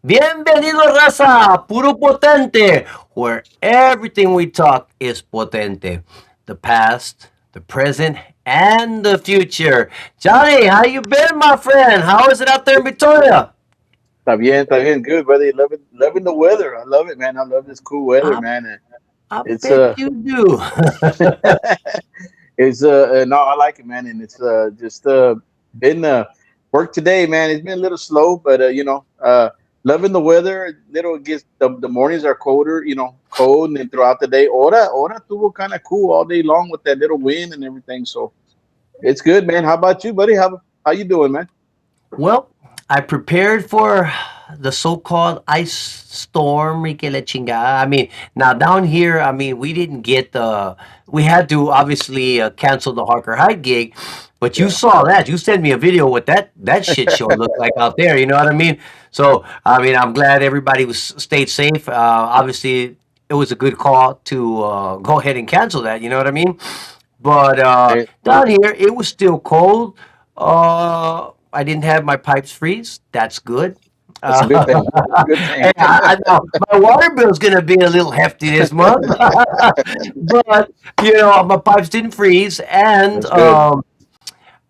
Bienvenido, raza, Puro Potente, where everything we talk is potente. The past, the present, and the future. Johnny, how you been, my friend? How is it out there in Victoria? Está bien, good, brother. Loving the weather. I love it, man. I love this cool weather, I, man. And I it's bet you do. it's no, I like it, man. And it's just been work today, man. It's been a little slow, but loving the weather. Little gets the mornings are colder, cold, and then throughout the day, hora tuvo kind of cool all day long with that little wind and everything. So it's good, man. How about you, buddy? How you doing, man? Well, I prepared for the so-called ice storm, y que la chingada. I mean, now down here, I mean, we didn't get the. We had to obviously cancel the Harker Height gig, but you Yeah. saw that. You sent me a video what that shit show looked like out there. You know what I mean? So, I mean, I'm glad everybody was stayed safe. Obviously, it was a good call to go ahead and cancel that. You know what I mean? But down here, it was still cold. I didn't have my pipes freeze. That's good. That's a good thing. That's a good Hey, thing. I know my water bill's gonna be a little hefty this month, but my pipes didn't freeze, and That's good.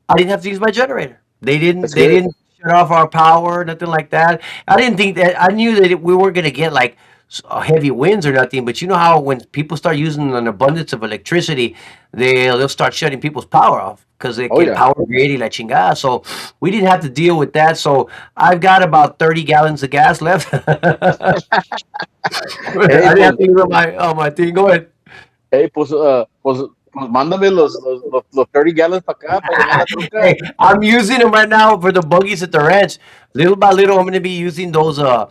I didn't have to use my generator. They didn't. That's They good. didn't shut off our power, nothing like that. I didn't think that. I knew that we weren't gonna get like heavy winds or nothing. But you know how when people start using an abundance of electricity, they'll start shutting people's power off because they Oh get yeah. power grid y la chingada. So we didn't have to deal with that. So I've got about 30 gallons of gas left. I Hey, didn't have to use my thing. Go ahead. pues mándame los 30 gallons para acá, para llenar la troca. Hey, I'm using them right now for the buggies at the ranch. Little by little, I'm gonna be using those. Uh.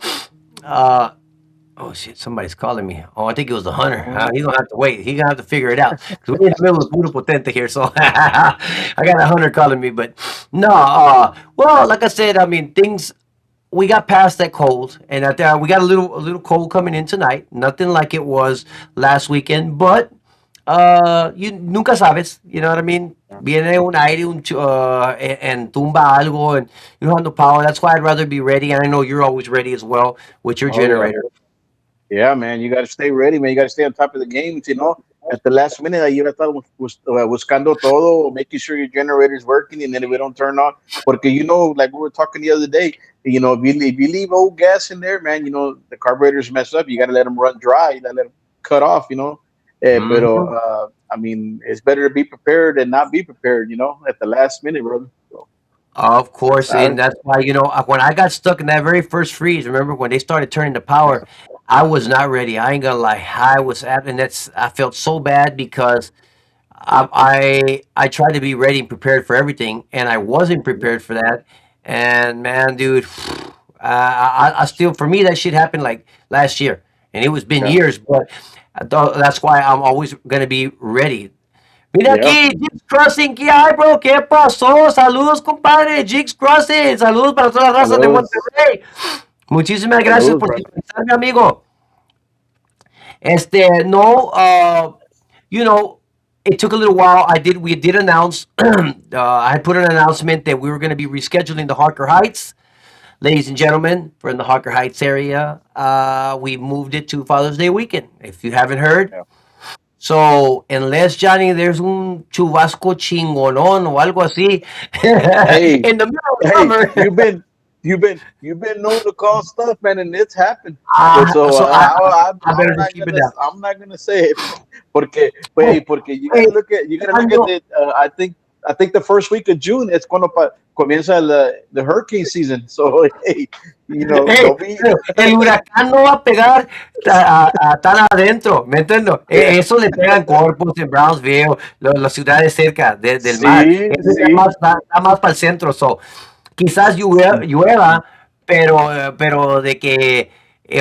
Oh shit! Somebody's calling me. Oh, I think it was the hunter. Oh, He's gonna have to wait. He's gonna have to figure it out. 'Cause we're in the middle of Puro Potente here, so I got a hunter calling me. But no, well, like I said, I mean things. We got past that cold, and we got a little cold coming in tonight. Nothing like it was last weekend, but you nunca sabes, you know what I mean? Viene un aire and tumba algo, and you don't have no power. That's why I'd rather be ready, and I know you're always ready as well with your oh yeah. generator. Yeah, man, you got to stay ready, man. You got to stay on top of the game. At the last minute, ahí va a estar buscando todo, making sure your generator's working, and then if it don't turn on, porque like we were talking the other day, if you leave old gas in there, man, the carburetors mess up. You got to let them run dry. You got to let them cut off. Pero Mhm. I mean, it's better to be prepared than not be prepared. At the last minute, brother. So, Of course, I, and that's why when I got stuck in that very first freeze, remember when they started turning the power, I was not ready. I ain't gonna lie, I was at, and I felt so bad because I tried to be ready and prepared for everything, and I wasn't prepared for that. And man, dude, I still for me that shit happened like last year, and it was been yeah, years, but that's why I'm always gonna be ready. Mira Yeah. aquí, Jigs Crossing, ¿qué hay, bro? ¿Qué pasó? Saludos, compadre, Jigs Crossing. Saludos para todas las razas de Saludos. Monterrey. Muchísimas gracias Saludos, por brother. sintonizar, mi amigo. No, you know, it took a little while. We did announce, I put an announcement that we were going to be rescheduling the Harker Heights. Ladies and gentlemen, we're in the Harker Heights area. We moved it to Father's Day weekend. If you haven't heard, Yeah. so unless Johnny, there's un chubasco chingonón o algo así Hey, in the middle of hey, summer, you've been known to call stuff, man, and it's happened. uh, so I, I better just keep it down. I'm not gonna say it, porque Oh, porque wait, you gotta look at Fernando, it. I think the first week of June it's cuando comienza the hurricane season. So hey, hey, don't be. pero el huracán no va a pegar tan adentro, ¿me entiendo? Yeah. Eso le pegan Corpus, en Brownsville, las ciudades cerca del mar. Sí, Eso sí, está más para el centro. So, quizás llueva, pero de que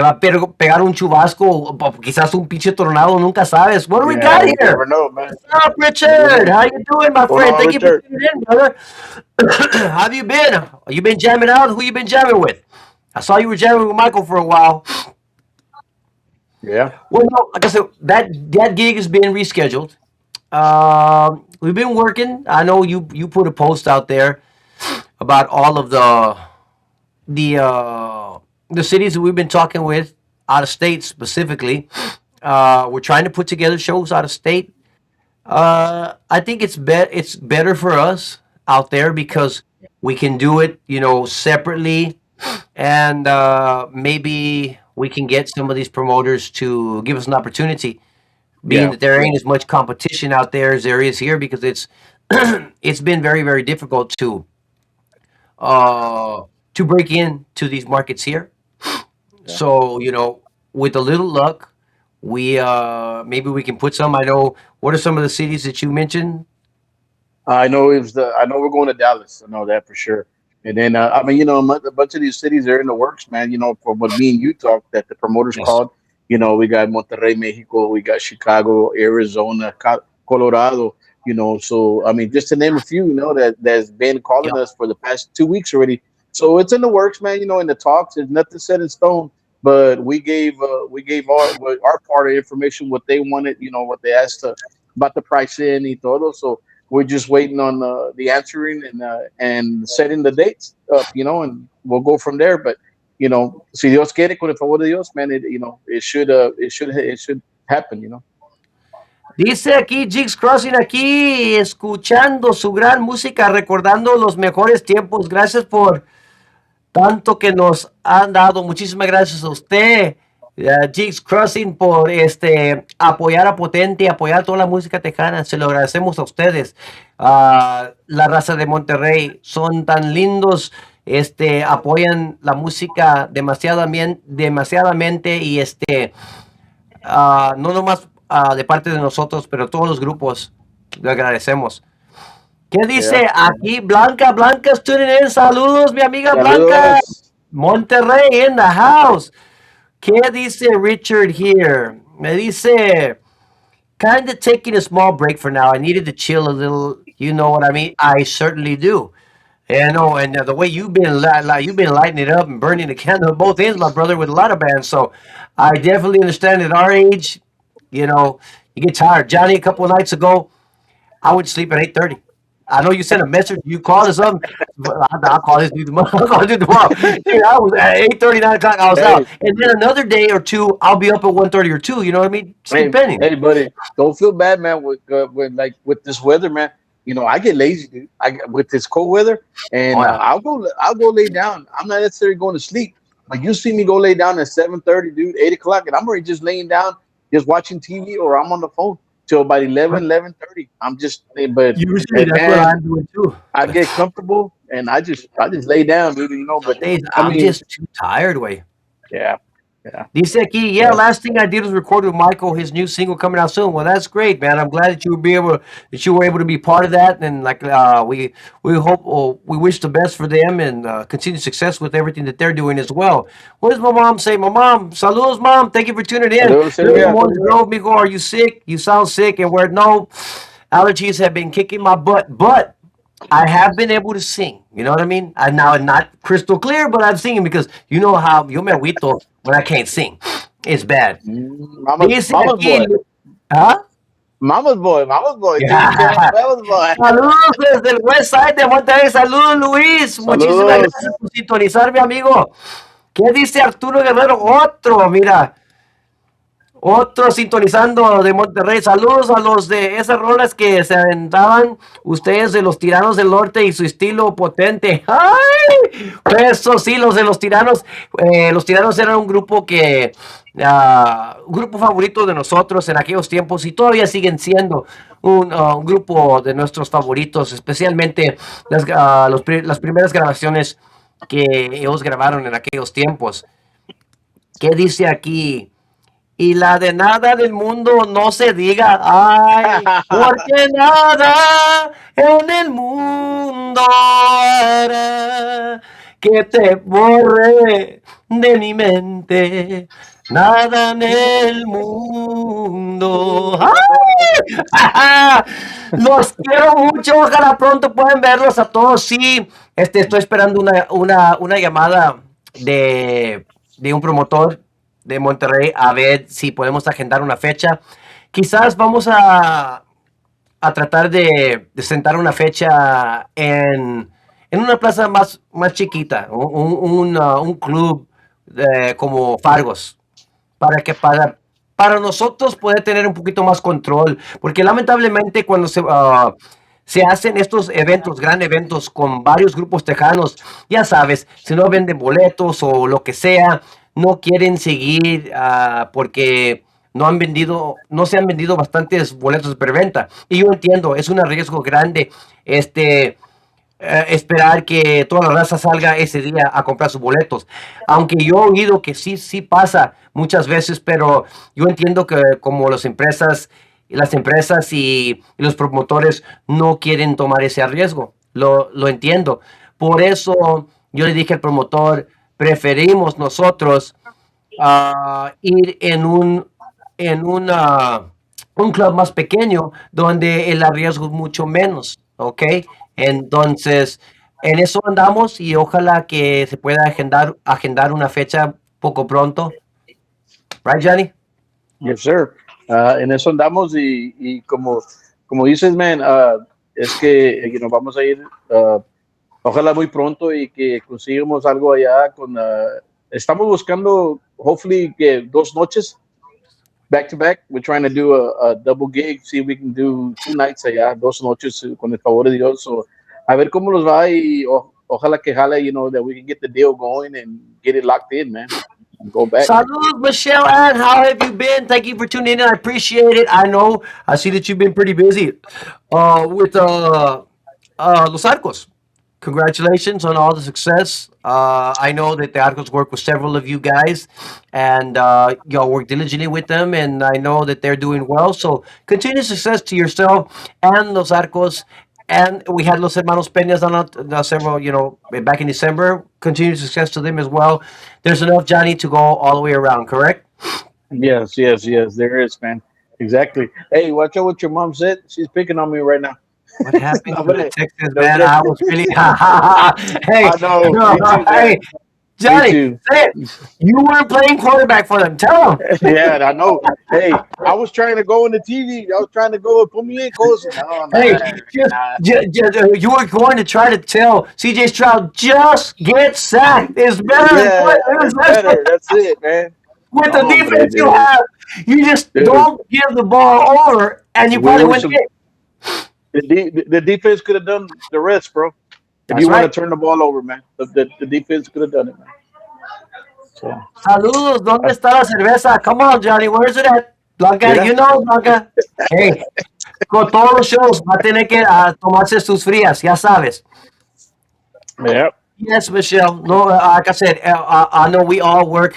va a pegar un chubasco, o quizás un pinche tornado, nunca sabes. What do we got yeah. You here? never know, man. What's up, You never Richard? know. How you doing, my Going friend? on, Thank you for Richard? tuning in, brother. How have you been? You been jamming out? Who you been jamming with? I saw you were jamming with Michael for a while. Yeah. Well, no, like I said, that gig is being rescheduled. We've been working. I know you put a post out there about all of the the cities that we've been talking with out of state specifically. We're trying to put together shows out of state. I think it's better for us out there because we can do it, separately, and maybe we can get some of these promoters to give us an opportunity, being Yeah. that there ain't as much competition out there as there is here, because it's been very very difficult uh, to break into these markets here. Yeah. So with a little luck, we maybe we can put some. I know. What are some of the cities that you mentioned? I know we're going to Dallas. I know that for sure. And then I mean, a bunch of these cities are in the works, man. From what me and you talked, that the promoters Yes. called. We got Monterrey, Mexico. We got Chicago, Arizona, Colorado. So I mean, just to name a few, that's been calling Yep. us for the past 2 weeks already. So it's in the works, man. In the talks, there's nothing set in stone. But we gave our part of information, what they wanted, what they asked about the pricing y todo. So we're just waiting on the answering and setting the dates up, and we'll go from there. But si Dios quiere, con el favor de Dios, man, it should happen. Dice aquí Jigs Crossing, aquí escuchando su gran música, recordando los mejores tiempos. Gracias por tanto que nos han dado. Muchísimas gracias a usted, Jigs Crossing, por apoyar a Potente, apoyar toda la música tejana. Se lo agradecemos a ustedes. La raza de Monterrey son tan lindos. Apoyan la música demasiadamente, y no nomás de parte de nosotros, pero todos los grupos. Le agradecemos. ¿Qué Yeah. dice aquí Blanca? Blanca tuning in. Saludos, mi amiga Blanca. Saludos. Monterrey in the house. ¿Qué dice Richard here? Me dice, kind of taking a small break for now. I needed to chill a little. You know what I mean? I certainly do. Yeah, no, and the way you've been lighting it up and burning the candle at both ends, my brother, with a lot of bands. So I definitely understand at our age, you get tired. Johnny, a couple of nights ago, I went to sleep at 8:30. I know you sent a message, you called or something, but I'll call this dude tomorrow. I'll call this dude tomorrow. Dude, I was at 8:30, 9 o'clock, I was out. Hey, And then another day or two, I'll be up at 1:30 or 2, you know what I mean? Just depending. hey, buddy, don't feel bad, man. With this weather, man. I get lazy, dude. With this cold weather, and Oh, yeah. I'll go lay down. I'm not necessarily going to sleep. Like you see me go lay down at 7:30, dude, 8 o'clock, and I'm already just laying down, just watching TV, or I'm on the phone till about 11:30. I'm just, but Usually and that's what man, I'm doing too. I get comfortable and I just lay down, dude. But Some days I I'm mean, just too tired, way. yeah, yeah, Dice aquí, yeah, yeah. last thing I did was record with Michael, his new single coming out soon. Well, that's great, man. I'm glad that you were able to be part of that, and like we hope, we wish the best for them, and continued success with everything that they're doing as well. What does my mom say? My mom, saludos, mom. Thank you for tuning in. Hello, Little Sylvia. Grove, mijo, are you sick? You sound sick, and we're no. Allergies have been kicking my butt, but I have been able to sing. You know what I mean? I now not crystal clear, but I'm singing because you know how yo me agüito when I can't sing. It's bad. Dice Mama's aquí, boy. ¿ah? Mama's boy. Taking care of Yeah. Mama's boy. Saludos desde el West Side de Monterrey. Saludos, Luis. Muchísimas Saludos. gracias por sintonizar, mi amigo. ¿Qué dice Arturo Guerrero? Otro, mira. Otro sintonizando de Monterrey. Saludos a los de esas rolas que se aventaban ustedes de los Tiranos del Norte y su estilo potente. ¡Ay! Eso sí, los de los Tiranos. Los Tiranos eran un grupo que. Un grupo favorito de nosotros en aquellos tiempos y todavía siguen siendo un grupo de nuestros favoritos, especialmente las primeras grabaciones que ellos grabaron en aquellos tiempos. ¿Qué dice aquí? Y la de nada del mundo no se diga, ay, porque nada en el mundo hará que te borre de mi mente. Nada en el mundo. ¡Ay! Los quiero mucho. Ojalá pronto puedan verlos a todos. Sí, estoy esperando una llamada de un promotor de Monterrey a ver si podemos agendar una fecha. Quizás vamos a tratar de sentar una fecha en una plaza más chiquita, un club como Fargos, para nosotros poder tener un poquito más control, porque lamentablemente cuando se hacen estos eventos, gran eventos con varios grupos tejanos, ya sabes, si no venden boletos o lo que sea, no quieren seguir porque no se han vendido bastantes boletos de preventa. Y yo entiendo, es un riesgo grande esperar que toda la raza salga ese día a comprar sus boletos. Aunque yo he oído que sí pasa muchas veces, pero yo entiendo que como las empresas y los promotores no quieren tomar ese riesgo. Lo entiendo. Por eso yo le dije al promotor, preferimos nosotros ir en un club más pequeño donde el riesgo es mucho menos, ¿ok? Entonces, en eso andamos y ojalá que se pueda agendar una fecha poco pronto. Right, Johnny? Yes, sir. En eso andamos y como dices, man, es que vamos a ir, ojalá muy pronto y que consigamos algo allá estamos buscando, hopefully, que 2 noches back to back. We're trying to do a double gig, see if we can do 2 nights allá, 2 noches con el favor de Dios. So, a ver cómo nos va y ojalá que jale, that we can get the deal going and get it locked in, man. And go back. Salud, Michelle Ann. How have you been? Thank you for tuning in. I appreciate it. I see that you've been pretty busy with Los Arcos. Congratulations on all the success. I know that the Arcos work with several of you guys, and y'all work diligently with them, and I know that they're doing well. So, continued success to yourself and Los Arcos. And we had Los Hermanos Peñas on several, back in December. Continued success to them as well. There's enough, Johnny, to go all the way around, correct? Yes. There is, man. Exactly. Hey, watch out what your mom said. She's picking on me right now. What happened No, to the hombre, Texas, no, man? hombre. I was really. Hey, I know. no, Me too, man. hey, Me Johnny, too. say it. You weren't playing quarterback for them. Tell them. Yeah, I know. Hey, I was trying to go in the TV. I was trying to go and put me in close. No, Hey, man. Nah. you were going to try to tell CJ Stroud just get sacked. It's better than Yeah, what it's better. That's it, man. with No, the hombre, defense you dude. have. You just Dude, don't give the ball over, and you we probably were win the some. game. The defense could have done the rest, bro. If That's you want to right. turn the ball over, man, the defense could have done it, man. So, Saludos, ¿dónde uh, está la cerveza? Come on, Johnny, where's it at? Blanca, mira, you know, Blanca. Hey, con todos los shows va a tener que tomarse sus frías, ya sabes. yeah, Yes, Michelle. No, like I said, I know we all work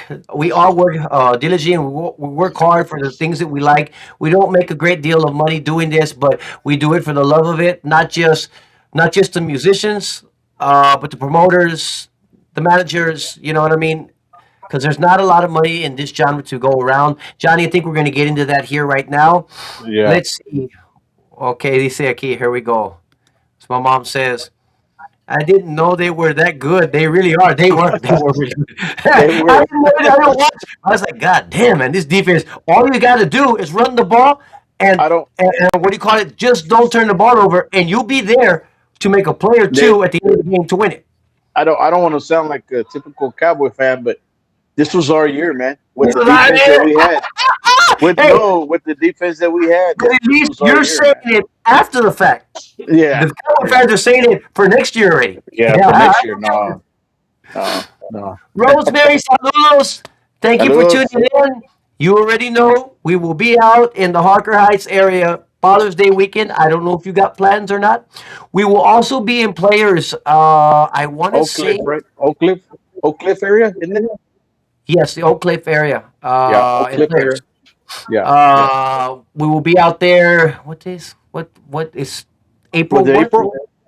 diligently. We work hard for the things that we like. We don't make a great deal of money doing this, but we do it for the love of it. Not just the musicians, but the promoters, the managers. You know what I mean? Because there's not a lot of money in this genre to go around. Johnny, I think we're going to get into that here right now. yeah. Let's see. Okay, dice aquí. Here we go. So my mom says, I didn't know they were that good. They really are. They were. They were really good. They I were. didn't know. I didn't watch. I was like, God damn, man, this defense. All you got to do is run the ball I don't. and what do you call it? Just don't turn the ball over, and you'll be there to make a play or They, two at the end of the game to win it. I don't. I don't want to sound like a typical Cowboy fan, but this was our year, man. With This the is how defense that it we had. is. With Hey, no, with the defense that we had, but at this least was our you're year, saying man. it after the fact. Yeah, The Cowboy yeah, fans are saying it for next year already. yeah. For Yeah. next year, no, no, no. Rosemary, saludos. Thank you for tuning Saludos. in. You already know we will be out in the Harker Heights area Father's Day weekend. I don't know if you got plans or not. We will also be in Players. I want to Oak say Cliff, right? Oak Cliff area, isn't it? yes, the Oak Cliff area. Yeah, Oak In Cliff area. Players. Yeah, yeah. We will be out there. What is Was April it what?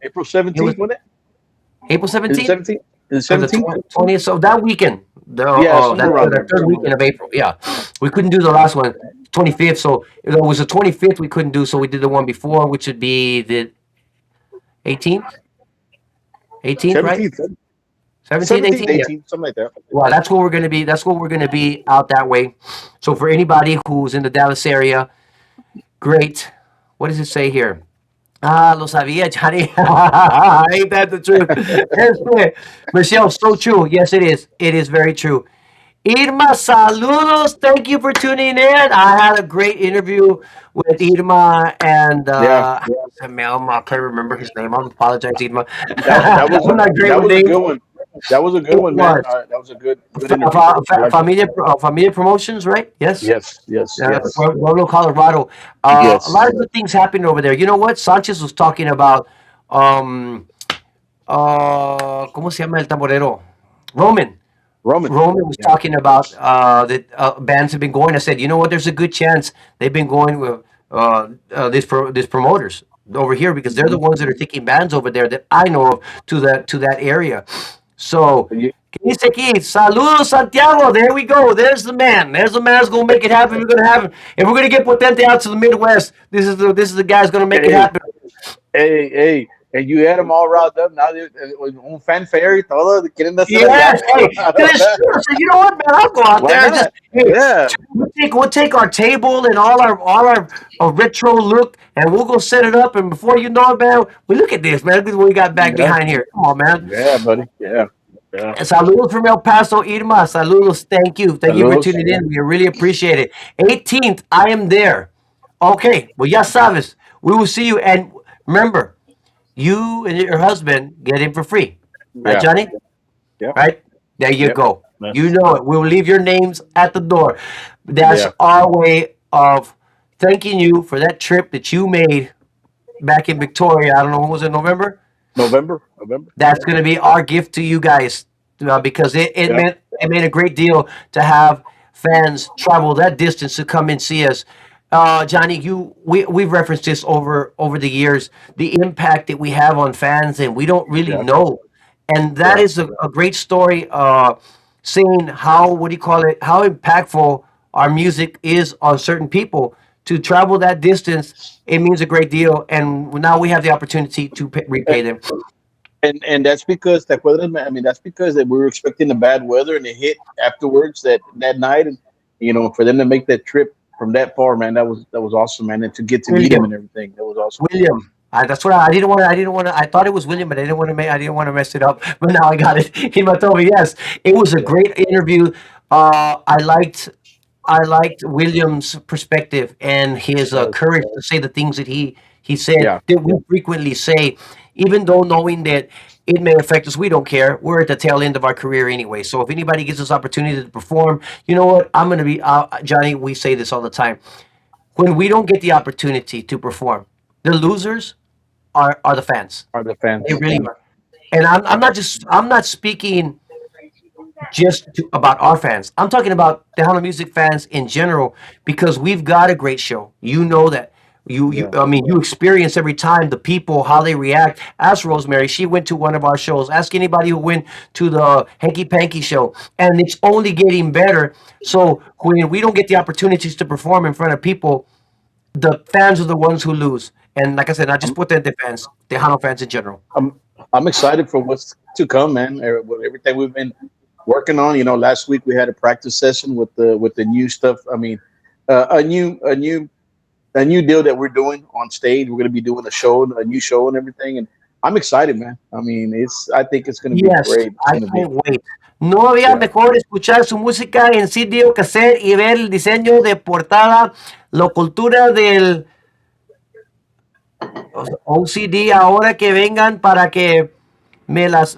April It was 17th? Wasn't it? April Is it 17th. 17th? Is it Or the 17th? 20th, so that weekend, Yeah, somewhere around the there. third Somewhere weekend around of April. Yeah, we couldn't do the there. last one, 25th. So it was the 25th we couldn't do, so we did the one before, which would be the 18th, 18th, right? 17th, 17th, 17th, 18th. Yeah. 18th, something like that. Well, that's where we're gonna be. That's where we're gonna be out that way. So for anybody who's in the Dallas area, great. What does it say here? Ah, lo sabía, Johnny. Ain't that the truth? Este, Michelle, so true. Yes, it is. It is very true. Irma, saludos. Thank you for tuning in. I had a great interview with Irma and Yeah, I can't remember his name. I apologize, Irma. that was I'm not great that with was a names. good one. That was a good It one, man. was That was a good interview. I like it. Familia Promotions, right? Yes. Yes, yes, yes, Pueblo, Colorado. A lot yes. of good things happened over there. You know what? Sanchez was talking about, um, ¿cómo se llama el tamborero? Roman. Roman. Roman was Yeah, talking about that bands have been going. I said, you know what? There's a good chance they've been going with this promoters over here because they're the hmm ones that are taking bands over there that I know of to that area. So, you, ¿qué dice aquí? Saludos, Santiago. There we go. There's the man. There's the man who's gonna make it happen. We're gonna have him. If we're gonna get Potente out to the Midwest, this is the guy who's gonna make it hey, happen. hey, and you had them all riled up. Now un fanfare y todo, quieren hacer allá. Yes, hey, that's true. I said, you know what, man? I'll go out Why there and just not? hey, Yeah, we'll take our table and all our retro look, and we'll go set it up. And before you know it, man, we look at this, man. Look at what we got back yeah, behind here. Come on, man. yeah, buddy. Yeah, yeah. And saludos from El Paso, Irma. Saludos. Thank you for Saludos. tuning in. We really appreciate it. 18th, I am there. Okay, well, ya sabes. We will see you. And remember, you and your husband get in for free, right, Yeah, Johnny? yeah, Right? There you yeah. go. You That's know it. We'll leave your names at the door. That's yeah. our way of thanking you for that trip that you made back in Victoria. I don't know when was it, November? November, November. That's Yeah, going to be our gift to you guys because yeah, it meant a great deal to have fans travel that distance to come and see us. Johnny, we've referenced this over the years, the impact that we have on fans, and we don't really yeah, know. And that yeah, is a great story. Seeing how what do you call it? How impactful our music is on certain people. To travel that distance, it means a great deal, and now we have the opportunity to repay them. and that's because te acuerdas, man? I mean, that's because that we were expecting the bad weather and it hit afterwards that night, and for them to make that trip from that far, man, that was awesome, man, and to get to meet him William, and everything, that was awesome. William. That's what I didn't want. I didn't want to. I thought it was William, but I didn't want to. I didn't want to mess it up. But now I got it. He told me yes. It was a Yeah, great interview. I liked William's perspective and his yes, courage to say the things that he said yeah, that we frequently say, even though knowing that it may affect us, we don't care. We're at the tail end of our career anyway. So if anybody gives us opportunity to perform, you know what? I'm gonna be Johnny. We say this all the time. When we don't get the opportunity to perform, the losers are the fans. are the They fans. really Yeah, are. And yeah, I'm not speaking about our fans. I'm talking about the Hana Music fans in general because we've got a great show. You know that. yeah, I mean, you experience every time the people how they react. Ask Rosemary; she went to one of our shows. Ask anybody who went to the Hanky Panky show, and it's only getting better. So when we don't get the opportunities to perform in front of people, the fans are the ones who lose. And like I said, not just I'm Potente fans, Tejano fans in general. I'm I'm excited for what's to come, man. With everything we've been working on. Last week we had a practice session with the new stuff. I mean, a new deal that we're doing on stage. We're going to be doing a new show and everything, and I'm excited, man. I mean, I think it's going to be Yes, great. It's I going to be, can't wait. No había yeah. mejor escuchar su música en CD o cassette y ver el diseño de portada, la cultura del OCD ahora que vengan para que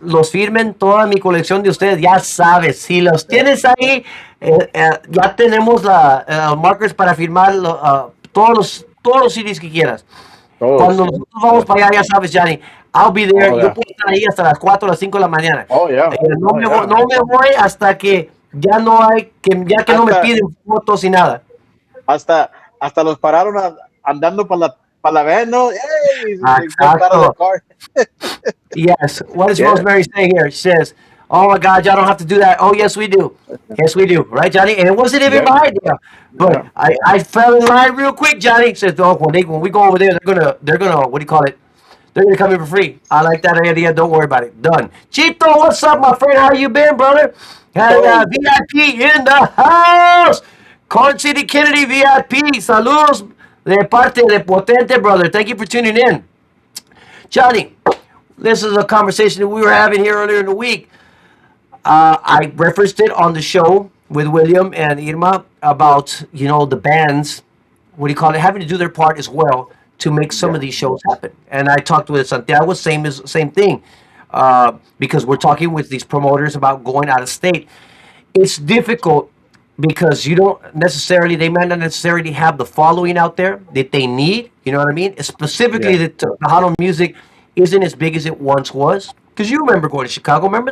los firmen toda mi colección de ustedes. Ya sabes, si los Yeah. tienes ahí, ya tenemos markers para firmar todos los CDs que quieras. Oh Cuando shit. nosotros vamos Yeah. para allá, ya sabes, Johnny, I'll be there. Oh Yo yeah. puedo estar ahí hasta las 4 o las 5 de la mañana. Oh yeah. No Oh me voy, yeah. no me voy hasta que ya no hay, ya que no me Hasta piden fotos y nada. hasta hasta los pararon andando para la van, ¿no? Hey, they jumped out of the Exacto. car. Yes. What does Yeah. Rosemary say here? She says, "Oh my God, y'all don't have to do that." Oh yes, we do. Yes, we do. Right, Johnny? And it wasn't even Yeah. my idea, but Yeah. I fell in line real quick. Johnny says, "Oh, when we go over there, they're gonna what do you call it? They're gonna come in for free." I like that idea. Don't worry about it. Done. Chito, what's up, my friend? How you been, brother? And Oh, VIP in the house. Corn City Kennedy VIP. Saludos de parte de Potente, brother. Thank you for tuning in, Johnny. This is a conversation that we were having here earlier in the week. I referenced it on the show with William and Irma about the bands, what do you call it, having to do their part as well to make some yeah. of these shows happen. And I talked with Santiago, same thing, because we're talking with these promoters about going out of state. It's difficult because they might not necessarily have the following out there that they need. You know what I mean? Specifically, Yeah. the Tejano music isn't as big as it once was. Because you remember going to Chicago. Remember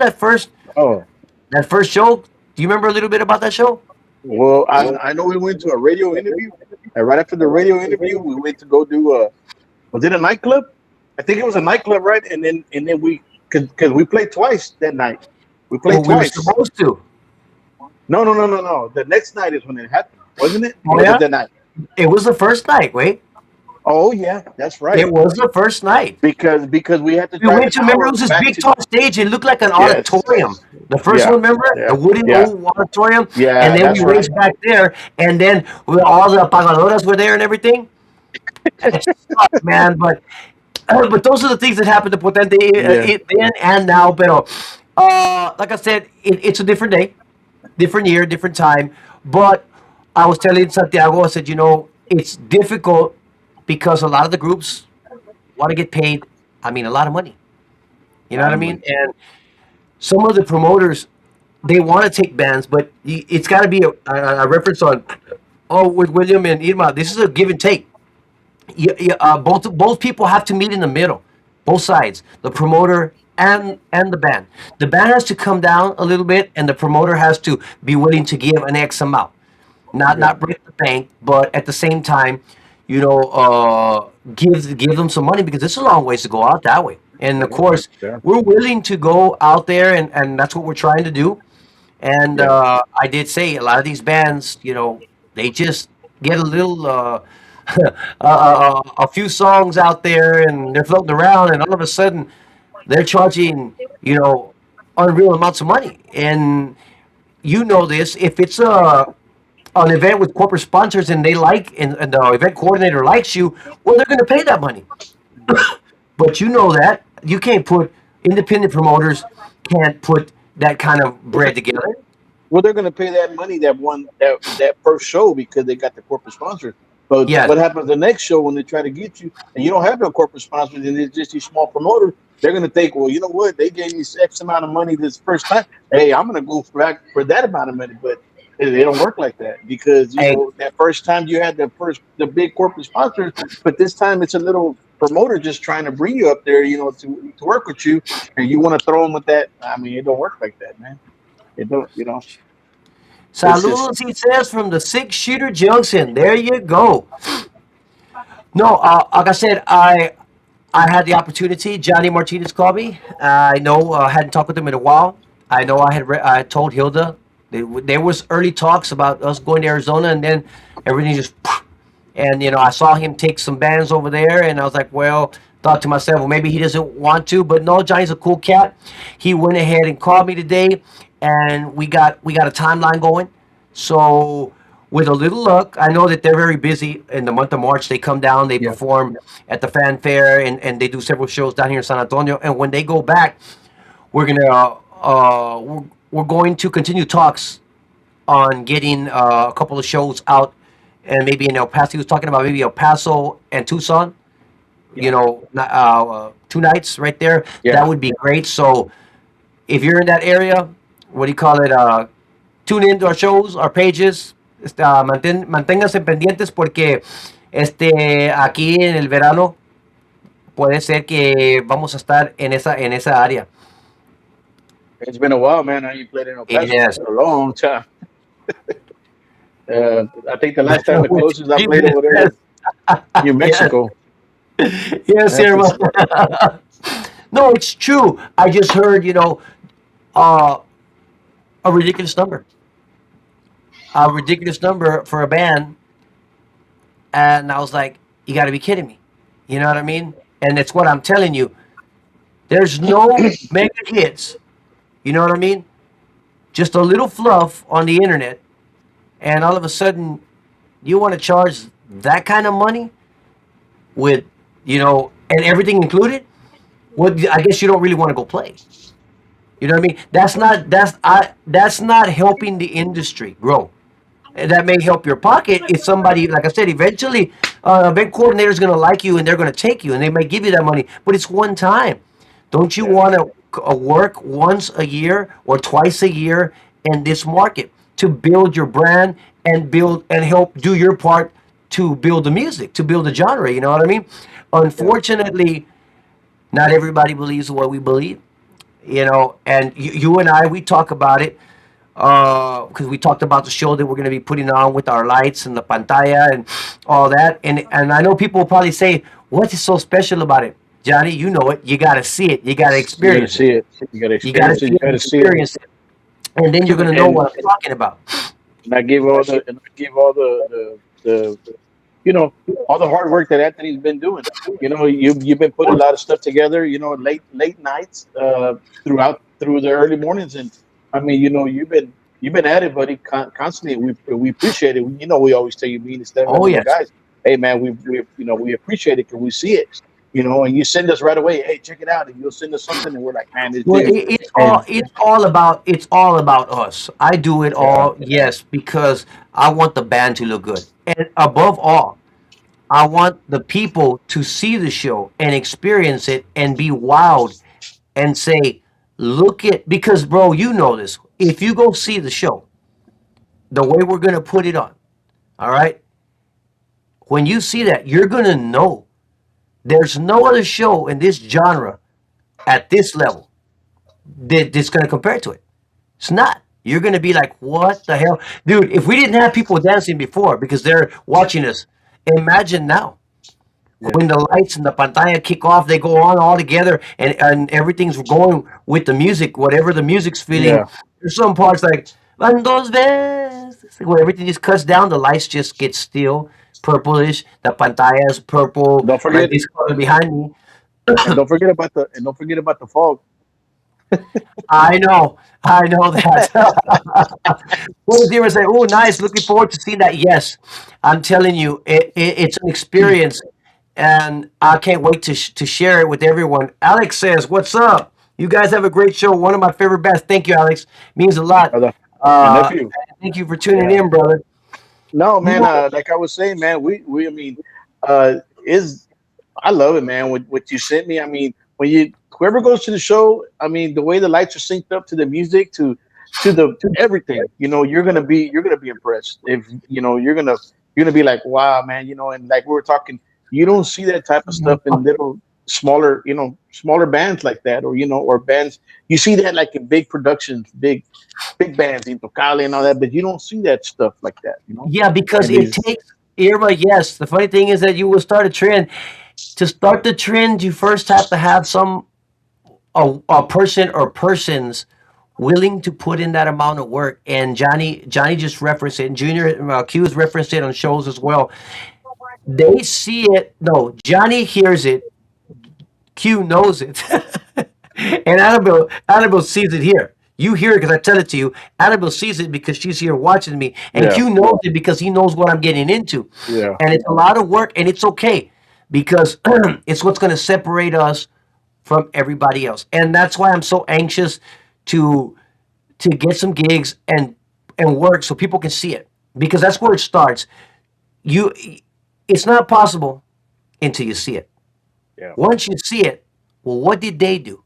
Oh, that first show? Do you remember a little bit about that show? well, I know we went to a radio interview, and right after the radio interview, we went to go do was it a nightclub? I think it was a nightclub, right? And then because we played twice that night. We played Well, we were twice. supposed to. No, no, no, no, no. The next night is when it happened, wasn't it? Or Oh was it yeah, that night? it was the first night. Wait, Oh yeah, that's right. it was the first night. Because we had to We drive went an to, remember, it hour was this back big to. tall stage. It looked like an Yes. auditorium. The first Yeah. one, remember, the Yeah. wooden Yeah. old auditorium, and Yeah. then we That's right. raced back there, and then all the apagadoras were there and everything. It sucked, man, but those are the things that happen to Potente Yeah. then and now. But like I said, it's a different day, different year, different time. But I was telling Santiago, I said, it's difficult because a lot of the groups want to get paid. I mean, a lot of money. A You know lot what I of mean? money. And some of the promoters, they want to take bands, but it's got to be a reference on. Oh, with William and Irma, this is a give and take. Both people have to meet in the middle, both sides, the promoter and the band. The band has to come down a little bit, and the promoter has to be willing to give an X amount, not Yeah. not break the bank, but at the same time, give them some money because it's a long ways to go out that way. And of Yeah. course, Yeah. we're willing to go out there, and that's what we're trying to do. And Yeah. I did say a lot of these bands, they just get a little, a few songs out there, and they're floating around, and all of a sudden, they're charging, unreal amounts of money. And this, if it's an event with corporate sponsors and and the event coordinator likes you, well, they're going to pay that money. But that you can't put independent promoters can't put that kind of bread together. Well, they're going to pay that money that first show because they got the corporate sponsors. But Yes. what happens the next show when they try to get you and you don't have no corporate sponsors and it's just these small promoters? They're going to think, well, you know what? They gave me X amount of money this first time. Hey, I'm going to go for that amount of money. But they don't work like that because Hey, that first time you had the big corporate sponsors, but this time it's a little promoter just trying to bring you up there, to work with you, and you want to throw them with that. I mean, it don't work like that, man. It don't. It's just saludos, he says, from the Six Shooter Junction. There you go. No, like I said, I had the opportunity. Johnny Martinez called me. I know I hadn't talked with him in a while. I know I had told Hilda there was early talks about us going to Arizona, and then everything just And I saw him take some bands over there, and I was like, well, thought to myself, well, maybe he doesn't want to, but no, Johnny's a cool cat. He went ahead and called me today, and we got a timeline going. So with a little luck, I know that they're very busy in the month of March. They come down, they Yeah. perform at the fanfare, and they do several shows down here in San Antonio. And when they go back, we're gonna we're going to continue talks on getting a couple of shows out, and maybe in El Paso. He was talking about maybe El Paso and Tucson. Yeah. 2 nights right there. That Yeah. would be great. So if you're in that area, what do you call it? Tune into our shows, our pages. Manténganse pendientes porque aquí en el verano puede ser que vamos a estar en esa área. It's been a while, man. I ain't played in El Paso Yes. for a long time. I think the last time the Which closest I played Jesus, over there yes, was New yes, Mexico. yes, That's hermano. just, No, it's true. I just heard, uh, a ridiculous number, for a band, and I was like, you got to be kidding me. You know what I mean? And it's what I'm telling you. There's no mega hits. You know what I mean? Just a little fluff on the internet, and all of a sudden, you want to charge that kind of money with, and everything included. Well, I guess you don't really want to go play. You know what I mean? That's not helping the industry grow. And that may help your pocket if somebody, like I said, eventually a big coordinator is going to like you and they're going to take you and they may give you that money, but it's one time. Don't you yeah, want to work once a year or twice a year in this market to build your brand and build and help do your part to build the music, to build the genre? You know what I mean? yeah. Unfortunately, not everybody believes what we believe, and you and I, we talk about it because we talked about the show that we're going to be putting on with our lights and the pantalla and all that. And I know people will probably say, what is so special about it? Johnny, you know it. You got to see it. You got to You got to experience it. see it. You got to You got to experience it. see You it got and to see it. experience it. And then you're going to know And what I'm talking about. and I give all the and I give all the you know all the hard work that Anthony's been doing. You've been putting a lot of stuff together. Late nights through the early mornings, and I mean, you've been at it, buddy, constantly. We appreciate it. We always tell you, me and Stefan Oh, and the yes. guys, hey man, we appreciate it because we see it. And you send us right away, hey, check it out, and you'll send us something, and we're like, man, it's Well, this, and it's all about us. I do it yeah, all, yes, because I want the band to look good. And above all, I want the people to see the show and experience it and be wowed and say, look at, because bro, you know this. If you go see the show, the way we're going to put it on, all right? When you see that, you're going to know there's no other show in this genre at this level that's going to compare to it. It's not. You're going to be like, what the hell? Dude, if we didn't have people dancing before because they're watching us, imagine now. yeah, When the lights and the pantalla kick off, they go on all together, and everything's going with the music, whatever the music's feeling. yeah. There's some parts like "Van dos veces," where everything just cuts down, the lights just get still, purplish, the pantalla is purple, Don't like forget, this color behind me. and don't forget about the fog. I know that. Well, they were saying, "Oh, nice! Looking forward to seeing that." Yes, I'm telling you, it's an experience, and I can't wait to share it with everyone. Alex says, "What's up? You guys have a great show. One of my favorite bands. Thank you, Alex. Means a lot. Brother, my Uh, nephew. thank you for tuning Yeah. in, brother. No, You man. know, Like I was saying, man. I mean, is I love it, man. What you sent me. I mean, when you whoever goes to the show, I mean, the way the lights are synced up to the music, to the everything. You're gonna be impressed. If you're gonna be like, wow, man. And like we were talking, you don't see that type of stuff in little smaller bands like that, or bands. You see that like in big productions, big bands, Intocable and all that, but you don't see that stuff like that. yeah, because And it these, takes Irma. Yes, the funny thing is that you will start a trend. To start the trend, you first have to have a person or persons willing to put in that amount of work. And Johnny just referenced it, and Junior Q has referenced it on shows as well. They see it. No, Johnny hears it. Q knows it. And Annabelle sees it here. You hear it because I tell it to you. Annabelle sees it because she's here watching me. And Yeah, Q knows it because he knows what I'm getting into. yeah, And it's a lot of work, and it's okay because it's what's going to separate us from everybody else. And that's why I'm so anxious to get some gigs and work so people can see it because that's where it starts. You, it's not possible until you see it. yeah. Once you see it, well, what did they do?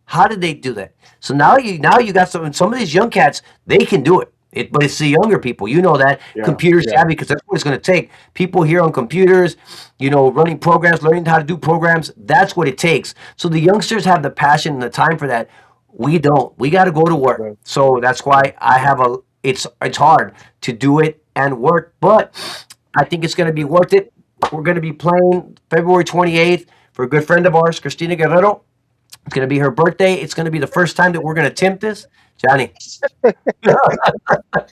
How did they do that? So now you got some of these young cats. They can do it. But it's the younger people. You know that Yeah, computer yeah, savvy because that's what it's going to take. People here on computers, running programs, learning how to do programs. That's what it takes. So the youngsters have the passion and the time for that. We don't. We got to go to work. right, So that's yeah. why I have a. It's hard to do it and work, but I think it's going to be worth it. We're going to be playing February 28th for a good friend of ours, Christina Guerrero. It's going to be her birthday. It's going to be the first time that we're going to attempt this. Johnny.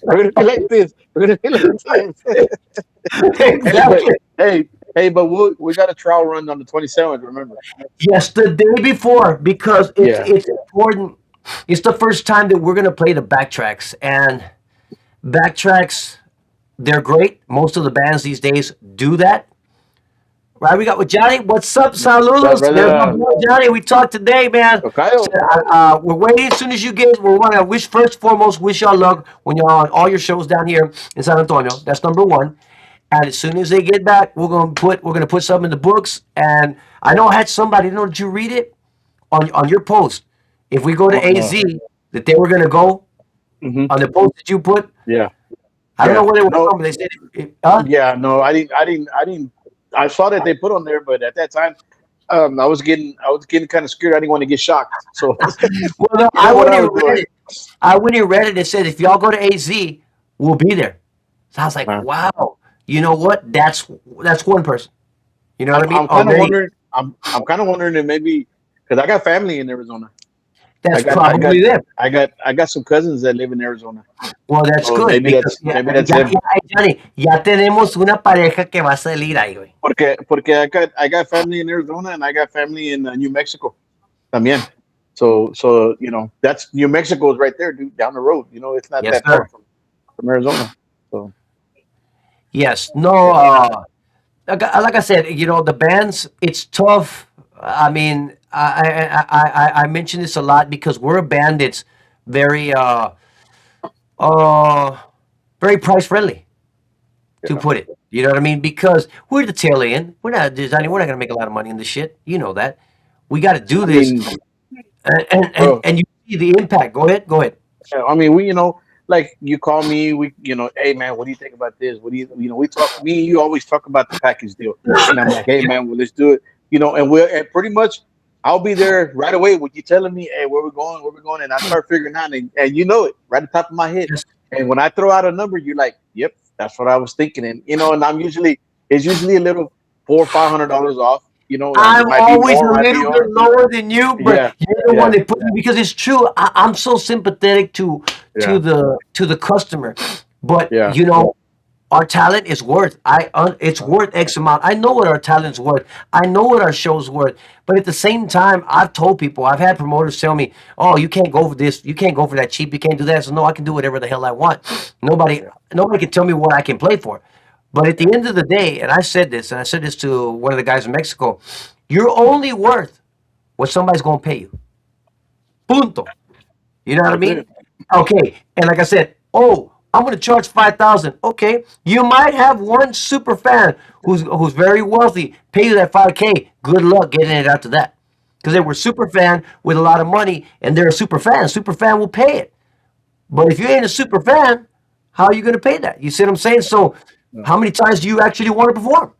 We're gonna be like this. We're gonna be like this. Hey, but Exactly. but we got a trial run on the 27th. Remember? Yes, the day before because it's Yeah, it's important. It's the first time that we're going to play the backtracks, and backtracks, they're great. Most of the bands these days do that. Right, we got with Johnny. What's up, that saludos? There's my brother boy Johnny. We talked today, man. So, Tocayo. we're waiting as soon as you get. We want to wish first and foremost, wish y'all luck when you're on all your shows down here in San Antonio. That's number one. And as soon as they get back, we're gonna put something in the books. And I know I had somebody. Did you read it on your post? If we go to On AZ, that they were gonna go hmm on the post that you put. yeah, I don't know yeah. where they were No, from, but they said, huh? yeah, no. I didn't. I saw that they put on there, but at that time, I was getting kind of scared. I didn't want to get shocked. So Well, no, you I know what went I and was read doing. it. I went and read it. It said if y'all go to AZ, we'll be there. So I was like, Uh, wow. You know what? That's one person. You know what I I'm mean? I'm kind of Already. wondering. I'm kind of wondering if maybe because I got family in Arizona. I That's got I got probably them. I got some cousins that live in Arizona. Well, that's So good maybe because that's maybe that's ya, them. Johnny, ya tenemos una pareja que va a salir ahí, güey. Porque I got family in Arizona and I got family in New Mexico. También. So that's New Mexico is right there, dude, down the road. It's not Yes, that far sir. from Arizona. So Yes. No. yeah, Like I said, the bands. It's tough. I mean, I mention this a lot because we're a band that's very uh very price friendly, to yeah. put it. You know what I mean? Because we're the tail end. We're not designing. We're not gonna make a lot of money in this shit. You know that. We got to do I this, mean, and bro. and you see the impact. Go ahead. Go ahead. I mean, like you call me, hey man, what do you think about this? What do we talk. Me and you always talk about the package deal, and I'm like, hey man, well let's do it. And pretty much, I'll be there right away with you telling me, hey, where we're going, and I start figuring out, and you know it right at the top of my head. Yes. And when I throw out a number, you're like, yep, that's what I was thinking, and it's usually a little $400 or $500 off. It I'm might be always more, a might be little bit over. lower than you, but Yeah, you're the one yeah, that put me because it's true. I'm so sympathetic to yeah, the customer, but yeah, our talent is worth. It's worth X amount. I know what our talent's worth. I know what our show's worth. But at the same time, I've told people, I've had promoters tell me, "Oh, you can't go for this. You can't go for that cheap. You can't do that." So no, I can do whatever the hell I want. Nobody, yeah, nobody can tell me what I can play for. But at the end of the day, and I said this to one of the guys in Mexico, you're only worth what somebody's going to pay you. Punto. You know what I that's mean? it. Okay. And like I said, oh, I'm going to charge 5,000. Okay. You might have one super fan who's very wealthy pay you that 5K. Good luck getting it after that. Because they were super fan with a lot of money and they're a super fan. Super fan will pay it. But if you ain't a super fan, how are you going to pay that? You see what I'm saying? So Yeah. how many times do you actually want to perform?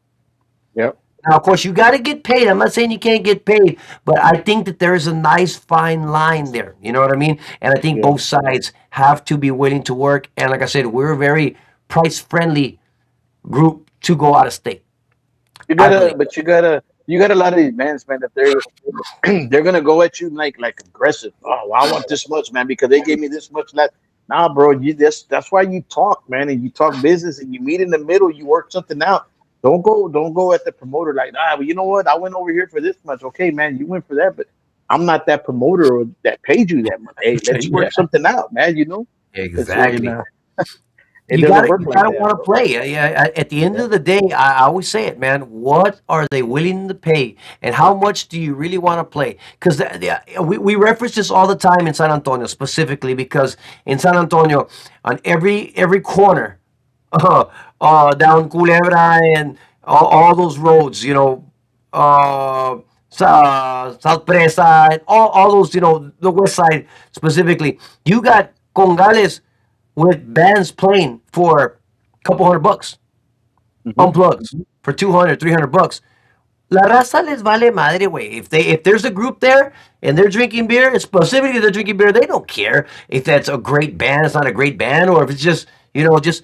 Yep. Now, of course, you got to get paid. I'm not saying you can't get paid, but I think that there is a nice fine line there. You know what I mean? And I think Yeah. both sides have to be willing to work. And like I said, we're a very price friendly group to go out of state. You I gotta, believe. but you got a lot of these bands, man. That they're gonna go at you like aggressive. Oh, well, I want this much, man, because they gave me this much. Less. Nah, bro. That's why you talk, man, and you talk business, and you meet in the middle. You work something out. Don't go at the promoter like, well, you know what? I went over here for this much. Okay, man, you went for that, but I'm not that promoter that paid you that much. Hey, let's Yeah, work something out, man. It's and exactly. it doesn't work You like gotta that, want to bro. play. At the end Yeah, of the day, I always say it, man. What are they willing to pay, and how much do you really want to play? Because we reference this all the time in San Antonio, specifically because in San Antonio, on every corner, down Culebra and all those roads, uh, South Presa, and all those, the west side specifically, you got congales with bands playing for a couple $100, hmm unplugged for 200, $300. La raza les vale madre, way. If there's a group there and they're drinking beer, specifically they're drinking beer, they don't care if that's a great band, it's not a great band, or if it's just just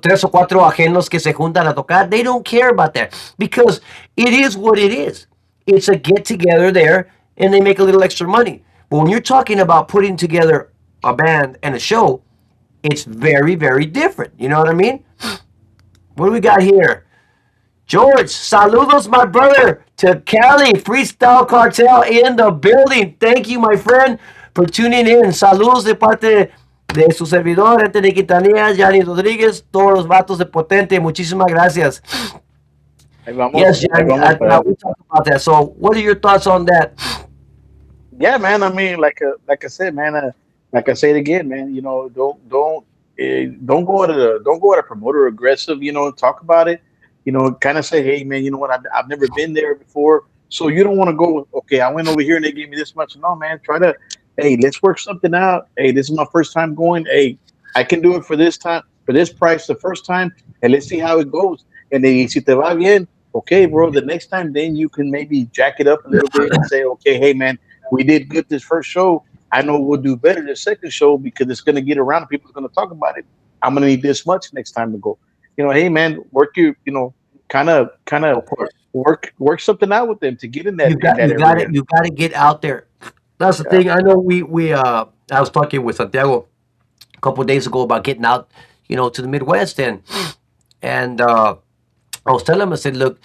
tres o cuatro ajenos que se juntan a tocar. They don't care about that because it is what it is. It's a get together there, and they make a little extra money. But when you're talking about putting together a band and a show, it's very, very different. You know what I mean? What do we got here? George, saludos, my brother, to Cali Freestyle Cartel in the building. Thank you, my friend, for tuning in. Saludos de parte de su servidor, Anthony Quintanilla, Yanni Rodríguez, todos los vatos de Potente. Muchísimas gracias. Yes, ahí Yanni, vamos para we talked about that. So, what are your thoughts on that? Yeah, man. I mean, like I said, man. Like I say it again, man. Don't go at a promoter aggressive. Talk about it. Kind of say, hey, man. You know what? I've never been there before, so you don't want to go. Okay, I went over here and they gave me this much. No, man. Try to. Hey, let's work something out. Hey, this is my first time going. Hey, I can do it for this time for this price the first time, and let's see how it goes. And then si te va bien, okay, bro. The next time, then you can maybe jack it up a little bit and say, okay, hey, man, we did good this first show. I know we'll do better the second show because it's going to get around and people are going to talk about it. I'm going to need this much next time to go. Hey man, work kind of Of course. work something out with them to get in that area. You got to get out there. That's the Yeah, thing. I know we I was talking with Santiago a couple of days ago about getting out, to the Midwest, and I was telling him, I said, look,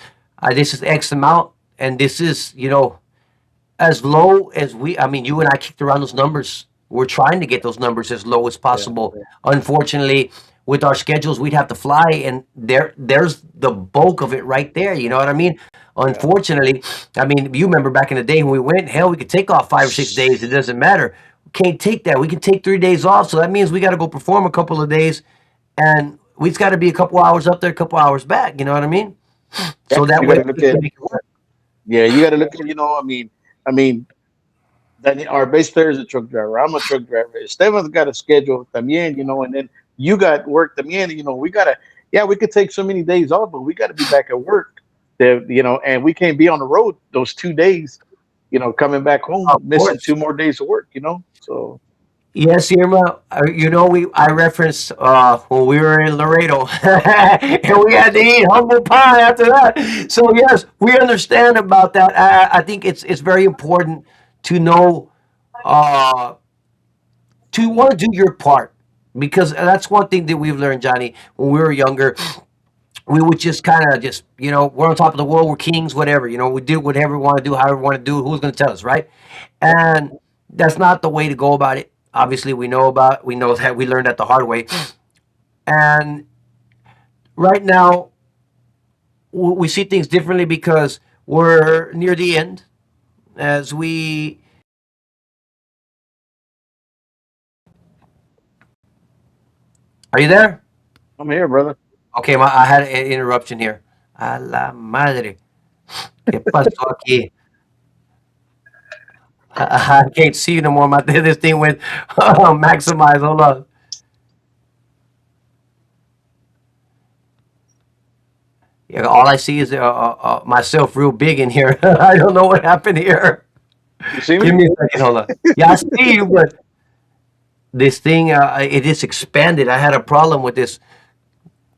this is X amount, and this is, as low as I mean, you and I kicked around those numbers. We're trying to get those numbers as low as yeah, possible. Unfortunately, with our schedules, we'd have to fly, and there's the bulk of it right there. You know what I mean? yeah. Unfortunately, I mean, you remember back in the day when we went, hell, we could take off 5 or 6 days. It doesn't matter. We can't take that. We can take 3 days off. So that means we got to go perform a couple of days, and we just got to be a couple hours up there, a couple hours back. You know what I mean? Yeah, So that you way got to look we at can make it work. yeah, you got to look at I mean, that our bass player is a truck driver. I'm a truck driver. Esteban's got a schedule también, and then you got work también. We gotta, yeah, we could take so many days off, but we got to be back at work. And we can't be on the road those 2 days. Coming back home, Of missing course. 2 more days of work. So Yes, Irma. We I referenced when we were in Laredo, and we had to eat humble pie after that. So yes, we understand about that. I think it's very important to know uh, to want to do your part, because that's one thing that we've learned, Johnny. When we were younger, we would just kind of just we're on top of the world, we're kings, whatever. We do whatever we want to do, however we want to do it. Who's going to tell us, right? yep, And that's not the way to go about it. Obviously, we know that we learned that the hard way. And right now, we see things differently because we're near the end. As we Are you there? I'm here, brother. Okay, I had an interruption here. A la madre. ¿Qué pasó aquí? I can't see you no more. This thing went maximize. Hold on. Yeah, all I see is myself real big in here. I don't know what happened here. You see Give me? me a second. Hold on. Yeah, I see you, but this thing, it is expanded. I had a problem with this.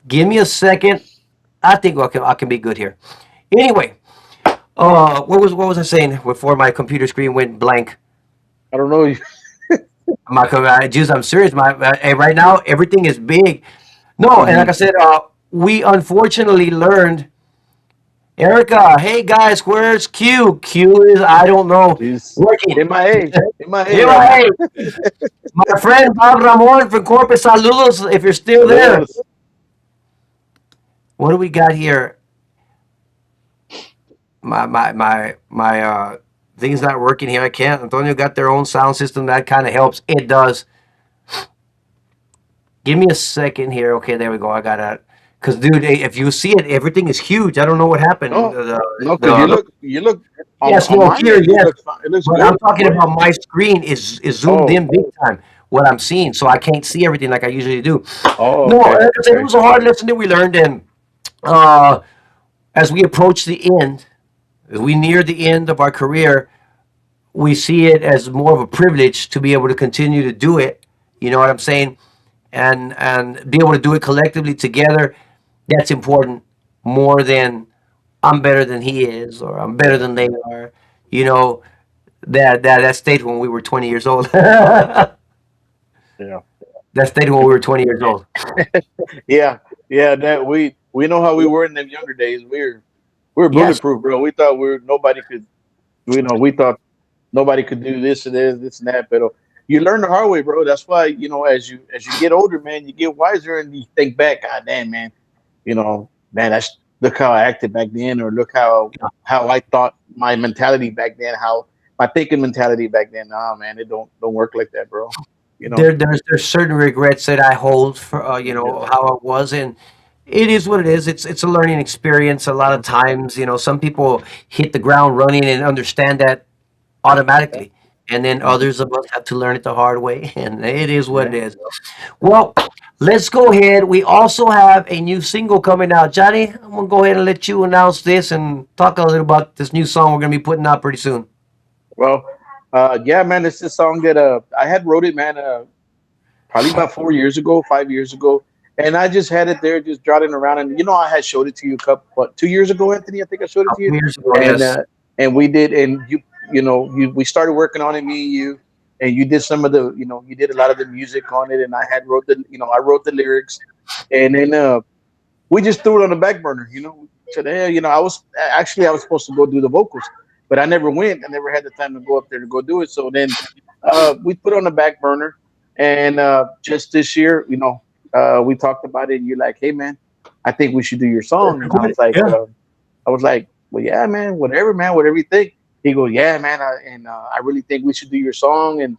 Give me a second. I think I can be good here. Anyway, what was I saying before my computer screen went blank? I don't know. I'm serious. Right now everything is big. No, and like hmm I said, we unfortunately learned, Erica, hey guys, where's Q? Q is, I don't know, He's working. MIA Here right I now. am. My friend Bob Ramon from Corpus Saludos, if you're still there. Saludos. What do we got here? My thing's not working here. I can't. Antonio got their own sound system. That kind of helps. It does. Give me a second here. Okay, there we go. I got it. Because, dude, if you see it, everything is huge. I don't know what happened. No, no, because you look Yes, on no, my here, end. You yes. look fine. It looks But I'm good. talking about my screen is zoomed Oh, in big time. What I'm seeing, so I can't see everything like I usually do. oh, No, okay, like I said, it okay. was a hard lesson that we learned, and uh, as we approach the end, as we near the end of our career, we see it as more of a privilege to be able to continue to do it. You know what I'm saying? And be able to do it collectively together. That's important more than I'm better than he is or I'm better Yeah, than they are. You know that stayed when we were 20 years old. That yeah, stayed when we were 20 years old. yeah, yeah. That we know how we were in them younger days. We were Yes, bulletproof, bro. We thought nobody could. We thought nobody could do this and this and that. But you learn the hard way, bro. That's why as you get older, man, you get wiser and you think back. God damn, man. Man, that's look how I acted back then, or look how I thought my mentality back then, how my thinking mentality back then. Nah, man, it don't work like that, bro. You know. there's certain regrets that I hold for Yeah. how I was, and it is what it is. It's a learning experience. A lot of times, some people hit the ground running and understand that automatically, and then Mhm. others of us have to learn it the hard way, and it is what it Yeah. is. Well, let's go ahead. We also have a new single coming out. Johnny, I'm gonna go ahead and let you announce this and talk a little about this new song we're gonna be putting out pretty soon. Well, yeah, man, it's a song that I had wrote it, man, probably about 4 years ago, 5 years ago, and I just had it there, just jotting around, and I had showed it to you a couple, what, 2 years ago, Anthony? I think I showed A it to you, couple years ago, and yes. we did, and we started working on it, me and you, and you did some of the, you did a lot of the music on it, and I wrote the lyrics, and then we just threw it on the back burner, said, hey, I was supposed to go do the vocals, but I never went. I never had the time to go up there to go do it. So then we put it on the back burner, and just this year, we talked about it, and you're like, hey, man, I think we should do your song, and Yeah. I was like, well, yeah, man, whatever you think. He goes, yeah, man, I really think we should do your song, and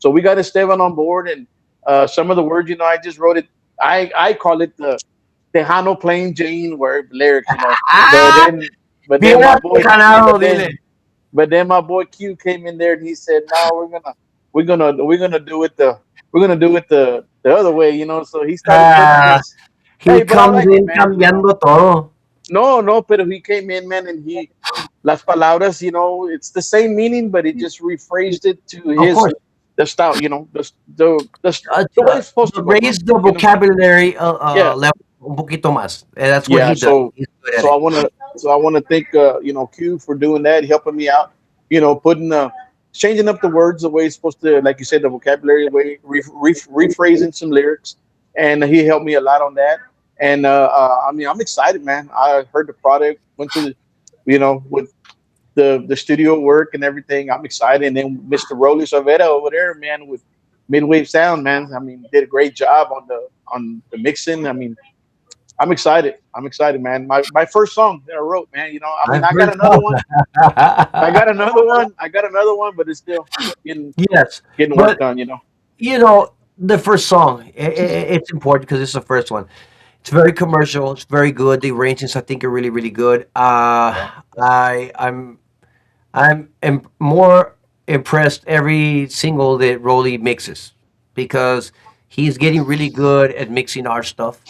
so we got Esteban on board, and some of the words, I just wrote it. I call it the Tejano Plain Jane word lyrics, but Ah, then but then bien my boy, ganado, but dile. then but then my boy Q came in there and he said, no, we're gonna do it the other way, So he started putting Ah, his. he Hey, but I comes like it, in man. cambiando todo. No, no, but he came in, man, and he las palabras, it's the same meaning, but he just rephrased it to Of his course, the style, the way it's supposed to go, raise the you know. vocabulary Yeah, level un poquito más. That's what yeah. he does. So He's good at so I it. want to thank Q for doing that, helping me out. Putting changing up the words the way it's supposed to, like you said, the vocabulary way, rephrasing some lyrics, and he helped me a lot on that. And I mean, I'm excited, man. I heard the product, went to the, with the studio work and everything. I'm excited. And then Mr. Rolly Cervera over there, man, with Midwave Sound, man. I mean, did a great job on the mixing. I mean, I'm excited. I'm excited, man. My first song that I wrote, man. I My mean, I got first another song. one. I got another one. I got another one, but it's still getting Yes, getting but worked on. the first song, it's important because it's the first one. It's very commercial. It's very good. The arrangements, I think, are really, really good. Yeah. I'm more impressed every single that Rolly mixes because he's getting really good at mixing our stuff,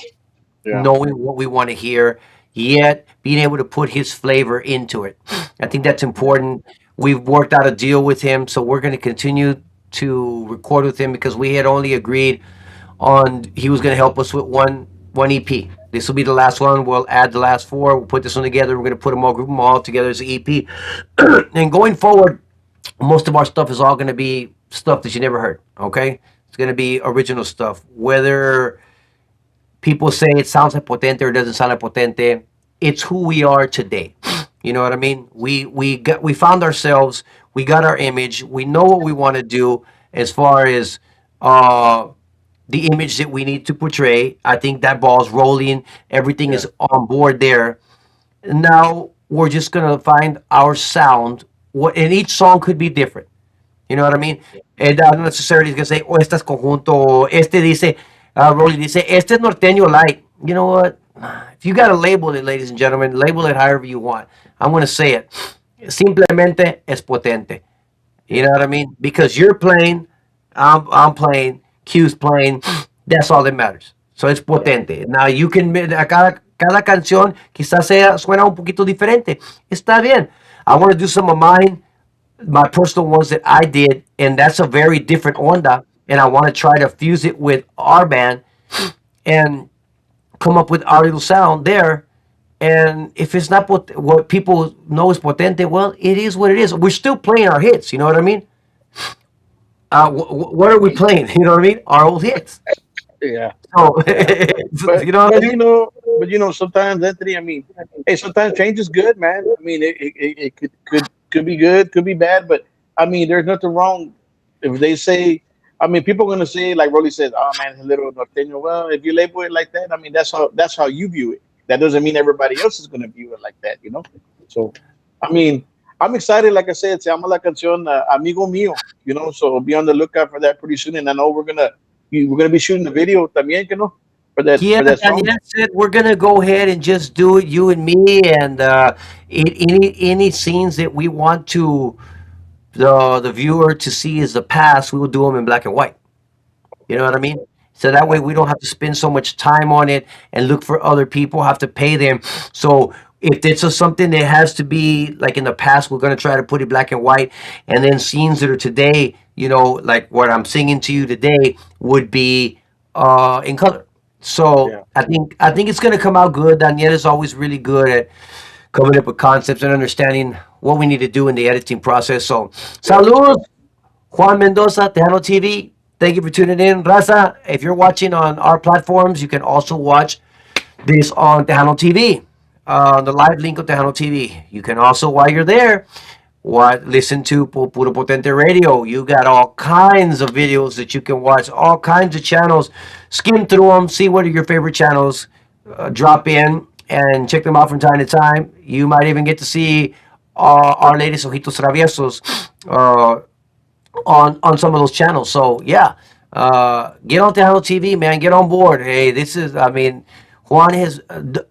Yeah. knowing what we want to hear, yet being able to put his flavor into it. I think that's important. We've worked out a deal with him, so we're going to continue to record with him because we had only agreed on he was going to help us with one EP. This will be the last one. We'll add the last four. We'll put this one together. We're going to put them all, group them all together as an EP. And going forward, most of our stuff is all going to be stuff that you never heard. Okay, it's going to be original stuff. Whether people say it sounds like Potente or doesn't sound like Potente. It's who we are today. You know what I mean? We found ourselves. We got our image. We know what we want to do as far as uh, the image that we need to portray. I think that ball's rolling. Everything Yeah. is on board there. Now we're just gonna find our sound. What and each song could be different. You know what I mean? It doesn't necessarily gonna say, oh, este es conjunto, o este dice, Rolly dice, este es norteño light. You know what? If you gotta label it, ladies and gentlemen, label it however you want. I'm gonna say it. Simplemente es potente. You Yeah. know what I mean? Because you're playing, I'm playing, Q's playing. That's all that matters. So it's Yeah. potente. Now you can cada canción quizás suena un poquito diferente. Está bien. I want to do some of mine, my personal ones that I did, and that's a very different onda. And I want to try to fuse it with our band and come up with our little sound there. And if it's not what people know is potente, well, it is what it is. We're still playing our hits. You know what I mean? What are we playing? You know what I mean? Our old hits. Yeah. So, Yeah. But you know what I but mean? sometimes Anthony, I mean, hey, sometimes change is good, man. I mean, it could be good, could be bad, but I mean, there's nothing wrong if they say. I mean, people are gonna say like Rolly says, "Oh man, it's a little norteño." Well, if you label it like that, I mean, that's how you view it. That doesn't mean everybody else is gonna view it like that. So, I mean, I'm excited. Like I said, se llama la canción "Amigo Mío." So be on the lookout for that pretty soon. And I know we're gonna be shooting the video también, for that Yeah, for that song. Danielle said we're gonna go ahead and just do it, you and me, and any scenes that we want to the viewer to see as the past, we will do them in black and white. You know what I mean? So that way Yeah, we don't have to spend so much time on it and look for other people, have to pay them. So if this is something that has to be like in the past, we're gonna try to put it black and white, and then scenes that are today, like what I'm singing to you today, would be in color. So yeah, I think it's gonna come out good. Danielle is always really good at coming up with concepts and understanding what we need to do in the editing process. So, yeah. saludos, Juan Mendoza, Tejano TV. Thank you for tuning in. Raza, if you're watching on our platforms, you can also watch this on Tejano TV, the live link of Tejano TV. You can also, while you're there, listen to Puro Potente Radio. You got all kinds of videos that you can watch, all kinds of channels. Skim through them, see what are your favorite channels, drop in and check them out from time to time. You might even get to see our latest Ojitos Traviesos on some of those channels. So yeah, get on Tejano TV, man. Get on board. Hey, I mean, Juan has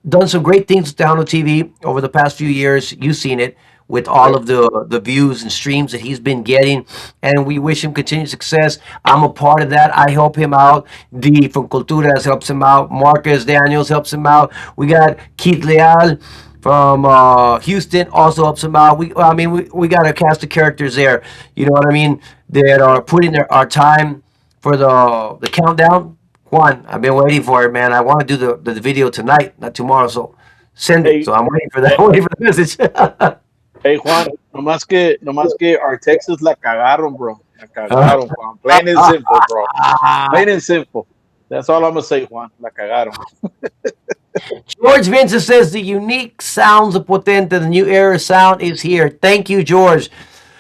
done some great things with Tejano TV over the past few years. You've seen it with all Yep. of the views and streams that he's been getting, and we wish him continued success. I'm a part of that. I help him out. D from Culturas helps him out. Marcus Daniels helps him out. We got Keith Leal from Houston also helps him out. We got a cast of characters there. You know what I mean? That are putting our time for the countdown. Juan, I've been waiting for it, man. I want to do the video tonight, not tomorrow. So send it. Hey, So I'm waiting for that. hey, I'm waiting for the message. hey, Juan, nomás que our Texas la cagaron, bro. La cagaron, Juan. Plain and simple, bro. Plain and simple. That's all I'm gonna say, Juan. La cagaron. George Vincent says the unique sounds of Potente, the new era sound is here. Thank you, George.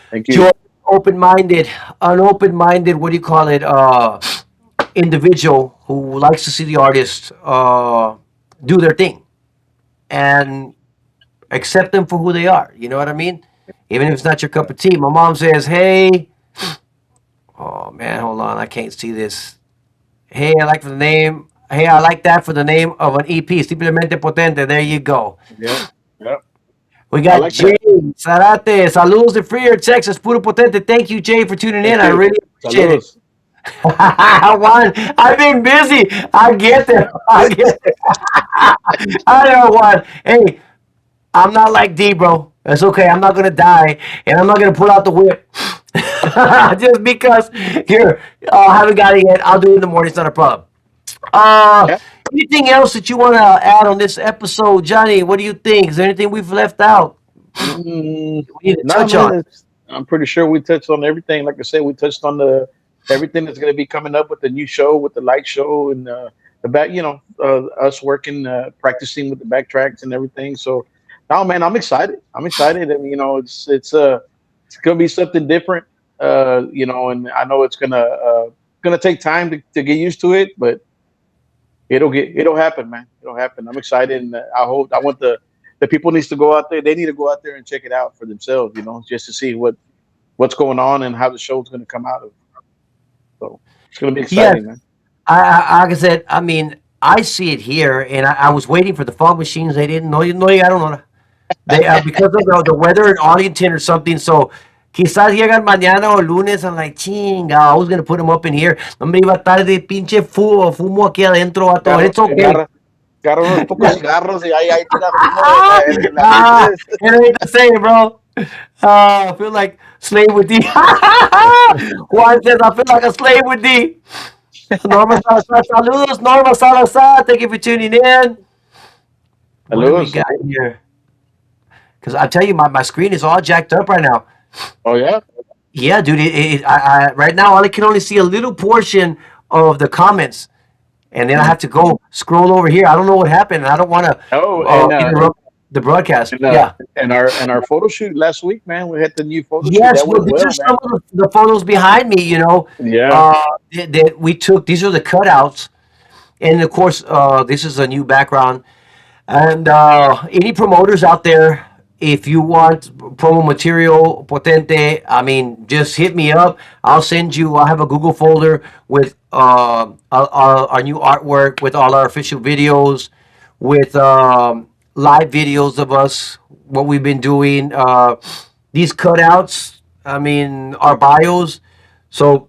Thank you. George, an open-minded, what do you call it? Individual who likes to see the artist do their thing and accept them for who they are. You know what I mean? Even if it's not your cup of tea. My mom says, "Hey, oh man, hold on, I can't see this. Hey, I like for the name. Hey, I like that for the name of an EP. Simplemente potente. There you go. Yep. Yep. We I got like Jay that. Zarate. Saludos de Freer, Texas. Puro potente. Thank you, Jay, for tuning in. Thank I you. really appreciate it. Saludos. Juan, I've been busy. I get there. I get there. I know, Juan. Hey, I'm not like D, bro. That's okay. I'm not gonna die, and I'm not gonna pull out the whip just because here I haven't got it yet. I'll do it in the morning. It's not a problem. Uh, Yeah. anything else that you want to add on this episode, Johnny? What do you think? Is there anything we've left out? We need to Nah, touch on. man. I'm pretty sure we touched on everything. Like I said, we touched on the everything that's going to be coming up with the new show, with the light show, and the back, us working, practicing with the backtracks and everything. So, no, man, I'm excited. I'm excited. I mean, it's gonna be something different. And I know it's gonna take time to get used to it, but it'll happen, man. It'll happen. I'm excited, and I want the people needs to go out there. They need to go out there and check it out for themselves. Just to see what's going on and how the show's gonna come out of. So it's gonna be Yes, exciting, man. like I said, I mean, I see it here, and I was waiting for the fog machines. They didn't know. You know, I don't know. They because of the weather in Arlington or something. So quizás llegan mañana o lunes. I'm like, chinga, I was gonna put them up in here. No me iba tarde, pinche fumo aquí adentro, vato. Agarra, It's okay. agarra, agarra unos pocos cigarros y ahí tiras humo en la Ah, business. it ain't the same, bro. I feel like slave with D. Juan says, I feel like a slave with D. Norma Salazar, saludos, Norma Salazar. Thank you for tuning in. What do we Saludos. got here? Because I tell you, my screen is all jacked up right now. Oh yeah. Yeah, dude. Right now, I can only see a little portion of the comments, and then I Mm. have to go scroll over here. I don't know what happened. I don't want to Oh, and interrupt the broadcast. and Yeah. our photo shoot last week, man. We had the new photo shoot. Yes. That Well, went these are well, some man. of the photos behind me. Yeah. That we took. These are the cutouts, and of course, this is a new background. And any promoters out there, if you want promo material, Potente, I mean, just hit me up. I'll send you. I have a Google folder with our new artwork, with all our official videos, with live videos of us, what we've been doing. These cutouts, I mean, our bios. So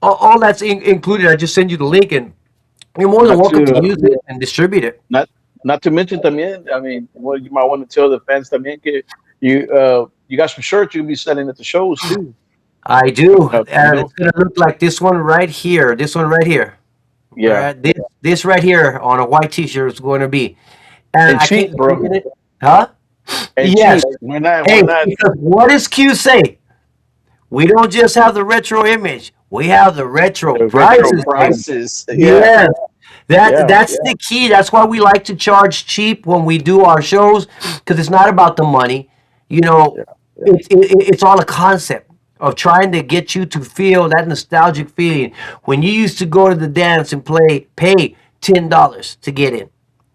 all that's included. I just send you the link, and you're more than Not welcome to to use it and distribute it. not not to mention también. I mean, what you might want to tell the fans también que you got some shirts you'll be selling at the shows too. I do, Coming up, and it's gonna look like this one right here. This one right here. Yeah. This right here on a white T-shirt is going to be, and And I can't cheap, wait to bro. get it. Huh? And Yes. cheap. Why not? Why Hey, not? because what does Q say? We don't just have the retro image. We have the retro The retro prices. prices. Yeah. Yes. Yeah. That's the key. That's why we like to charge cheap when we do our shows, because it's not about the money. You know, Yeah. Yeah. it's all a concept of trying to get you to feel that nostalgic feeling when you used to go to the dance and pay $10 to get in.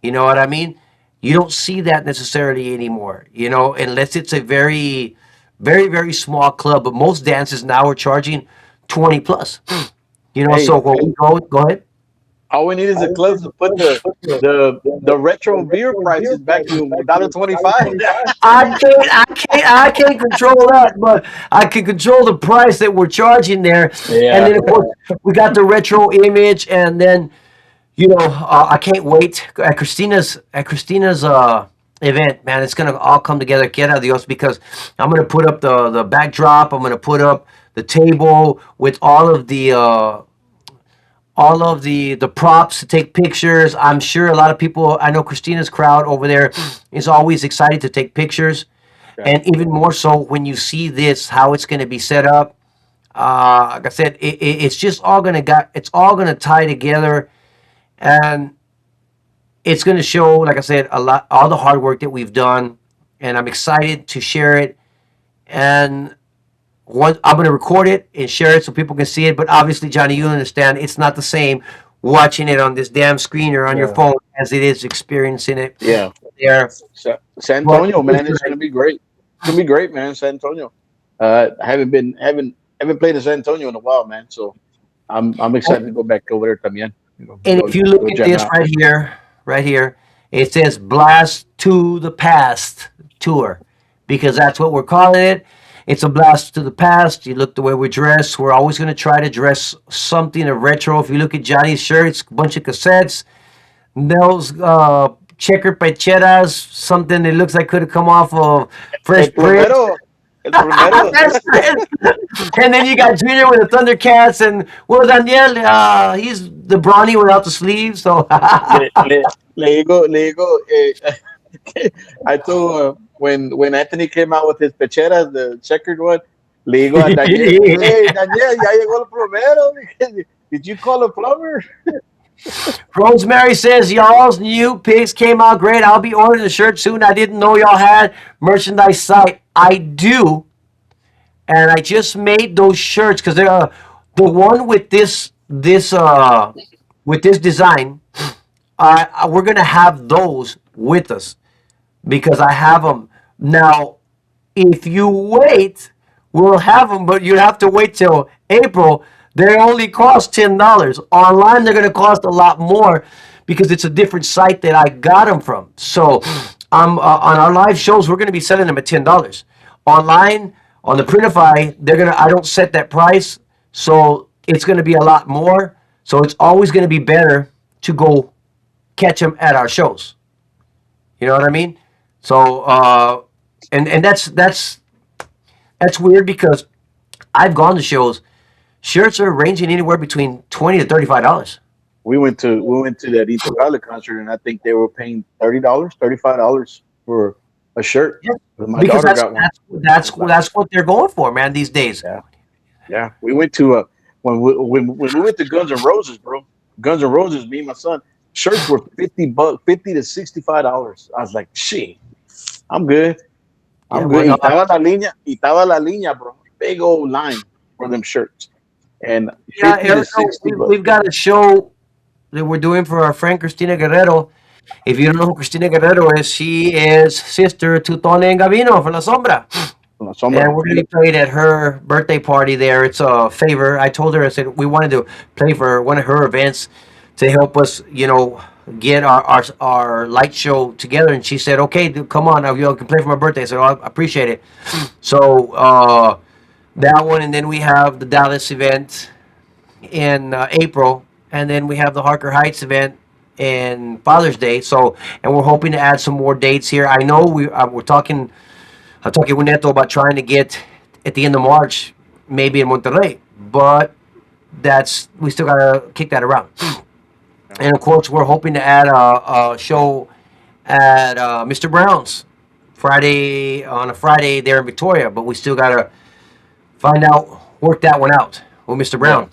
You know what I mean? You don't see that necessarily anymore. Unless it's a very, very, very small club. But most dances now are charging 20 plus. So Hey, when we go ahead. all we need is the clubs to put the retro beer prices back to $1.25. I can't control that, but I can control the price that we're charging there. And Yeah. then of course we got the retro image, and then I can't wait at Christina's event, man. It's gonna all come together, quiera Dios, because I'm gonna put up the backdrop. I'm gonna put up the table with all of the props to take pictures. I'm sure a lot of people. I know Christina's crowd over there is always excited to take pictures, Yeah. and even more so when you see this, how it's going to be set up. Like I said, it's just all it's all gonna tie together, and it's gonna show, like I said, a lot, all the hard work that we've done, and I'm excited to share it. And I'm going to record it and share it so people can see it. But obviously, Johnny, you understand it's not the same watching it on this damn screen or on your Yeah. phone as it is experiencing it Yeah. there. San But Antonio, man, it's gonna be great. It's gonna be great, man. San Antonio. I haven't played in San Antonio in a while, man. So I'm excited to go back over there también. and if you look Go at jam this out. right here, it says "Blast to the Past Tour," because that's what we're calling it. It's a blast to the past. You look the way we dress. We're always going to try to dress something of retro. If you look at Johnny's shirt, it's a bunch of cassettes. Nels checkered pecheras, something that looks like could have come off of El Fresh Prince. plomero, el plomero. Fresh Prince. And then you got Junior with the Thundercats, and Daniel, he's the brawny without the sleeves. So le, le, le digo, I told when Anthony came out with his pecheras, the checkered one, le digo a Daniel, hey Daniel, ya llegó el plomero. Did you call a plumber? Rosemary says y'all's new pics came out great. I'll be ordering the shirt soon. I didn't know y'all had merchandise site. I do, and I just made those shirts because they're the one with this design. We're gonna have those with us because I have them now. If you wait, we'll have them, but you have to wait till April. They only cost $10. Online, they're going to cost a lot more because it's a different site that I got them from. So, on our live shows, we're going to be selling them at $10. Online, on the Printify, they're gonna. I don't set that price, so it's going to be a lot more. So it's always going to be better to go catch them at our shows. You know what I mean? So, and that's weird because I've gone to shows. Shirts are ranging anywhere between $20 to $35. We went to that Intocable concert, and I think they were paying $30, $35 for a shirt. Yeah, My because daughter that's got one. that's I that's was like, that's what they're going for, man. These days. yeah, yeah. We went to when we went to Guns N' Roses, bro. Guns N' Roses, me and my son. Shirts were $50, $50 to $65. I was like, shit, I'm good. Yeah, I'm well, good. no, Y estaba la línea, bro. Big old line for them shirts. And yeah, 50 to Erica, 60 we've bucks. got a show that we're doing for our friend Cristina Guerrero. If you don't know who Cristina Guerrero is, she is sister to Tony and Gavino from La Sombra. Con la And sombra. we're going to be playing at her birthday party there. It's a favor. I told her, I said, we wanted to play for one of her events to help us, get our light show together. And she said, okay, dude, come on, now you can play for my birthday. I said, oh, I appreciate it. So that one, and then we have the Dallas event in April, and then we have the Harker Heights event in Father's Day. So, and we're hoping to add some more dates here. I know we're talking. I'm talking with Neto about trying to get at the end of March, maybe in Monterrey, but that's we still gotta kick that around. And of course, we're hoping to add a show at Mr. Brown's on a Friday there in Victoria, but we still gotta work that one out with Mr. Yeah, Brown.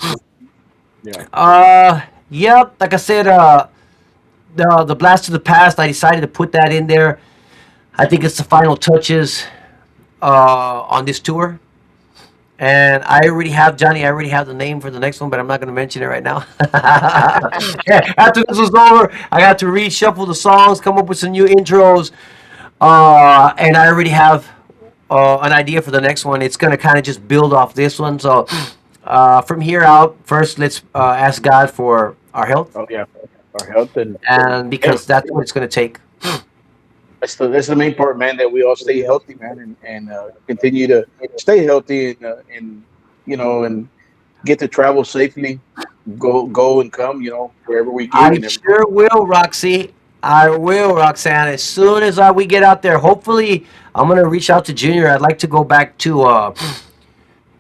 yeah. Yep. Like I said, the blast of the past. I decided to put that in there. I think it's the final touches on this tour. And I already have Johnny. I already have the name for the next one, but I'm not going to mention it right now. After this was over, I got to reshuffle the songs, come up with some new intros, and I already have an idea for the next one. It's going to kind of just build off this one. So from here out, first let's ask God for our health, Oh yeah, our health and hey, because that's what it's going to take. that's the main part, man. That we all stay healthy, man, and continue to stay healthy and and get to travel safely, go and come, wherever we gig I and everything. sure will, Roxy. I will, Roxanne. As soon as we get out there, hopefully, I'm gonna reach out to Junior. I'd like to go back to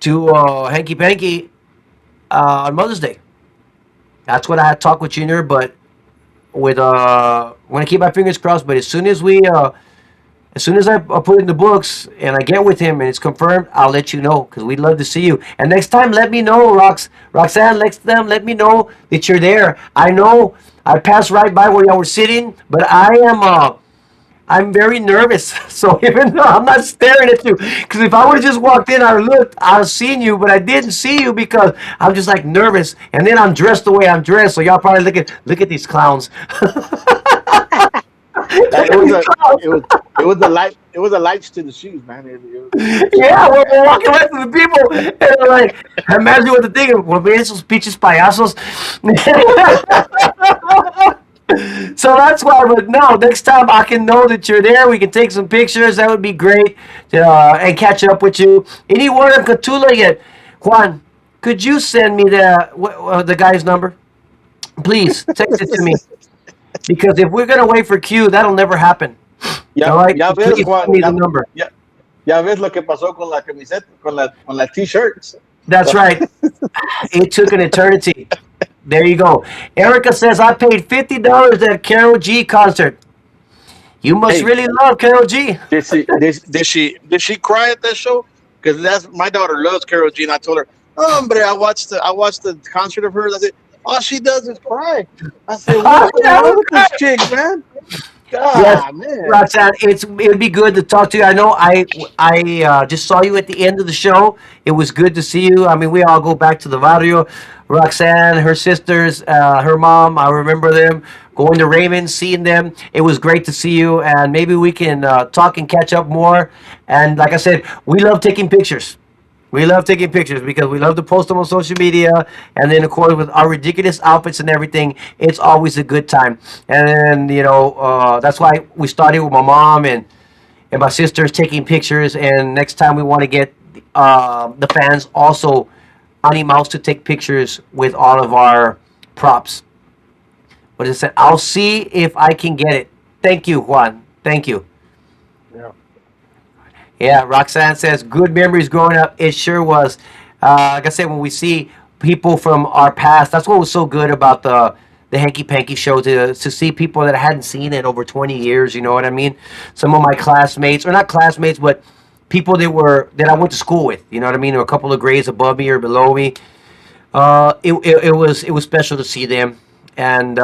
Hanky Panky on Mother's Day. That's what I had talked with Junior, but with I'm gonna keep my fingers crossed. But as soon as I put in the books and I get with him and it's confirmed, I'll let you know because we'd love to see you. And next time, let me know, Roxanne. Next time, let me know that you're there. I know I passed right by where y'all were sitting, but I'm very nervous. So even though I'm not staring at you, because if I would have just walked in, I looked, I would have seen you, but I didn't see you because I'm just like nervous. And then I'm dressed the way I'm dressed, so y'all probably look at these clowns. Look It at was these a clowns. it was the light it was the lights to the shoes, man. It was Yeah, fun. we're walking away from the people, and they're like, imagine what they're thinking. Well, ven esos pinches payasos. So that's why, but no, next time I can know that you're there. We can take some pictures. That would be great. And catch up with you. Any word on Catula yet? Juan, could you send me the guy's number? Please, text it to me. Because if we're going to wait for Q, that'll never happen. Ya, All right? ya So ves, please send Juan, me the number. ya ves lo que pasó con la camiseta, con las t-shirts. That's right. It took an eternity. There you go. Erica says, I paid $50 at Carol G concert. You must Hey, really love Carol G. did she cry at that show? Because that's my daughter loves Carol G, and I told her, "Oh, hombre, I watched the concert of hers." I said, All she does is cry. I said, I what's going never on with this chick, man? Yes, God, man. Roxanne, it'd be good to talk to you. I know I just saw you at the end of the show. It was good to see you. I mean, we all go back to the barrio. Roxanne, her sisters, her mom. I remember them going to Raymond, seeing them. It was great to see you, and maybe we can talk and catch up more. And like I said, we love taking pictures. We love taking pictures because we love to post them on social media, and then of course with our ridiculous outfits and everything, it's always a good time. And then that's why we started with my mom and my sisters taking pictures. And next time we want to get the fans also animals to take pictures with all of our props. What is it? I'll see if I can get it. Thank you, Juan. Thank you. Yeah. Yeah, Roxanne says, good memories growing up. It sure was. Like I said, when we see people from our past, that's what was so good about the Hanky Panky show, to see people that I hadn't seen in over 20 years. You know what I mean? Some of my classmates, or not classmates, but people that I went to school with. You know what I mean? Or a couple of grades above me or below me. It was special to see them. And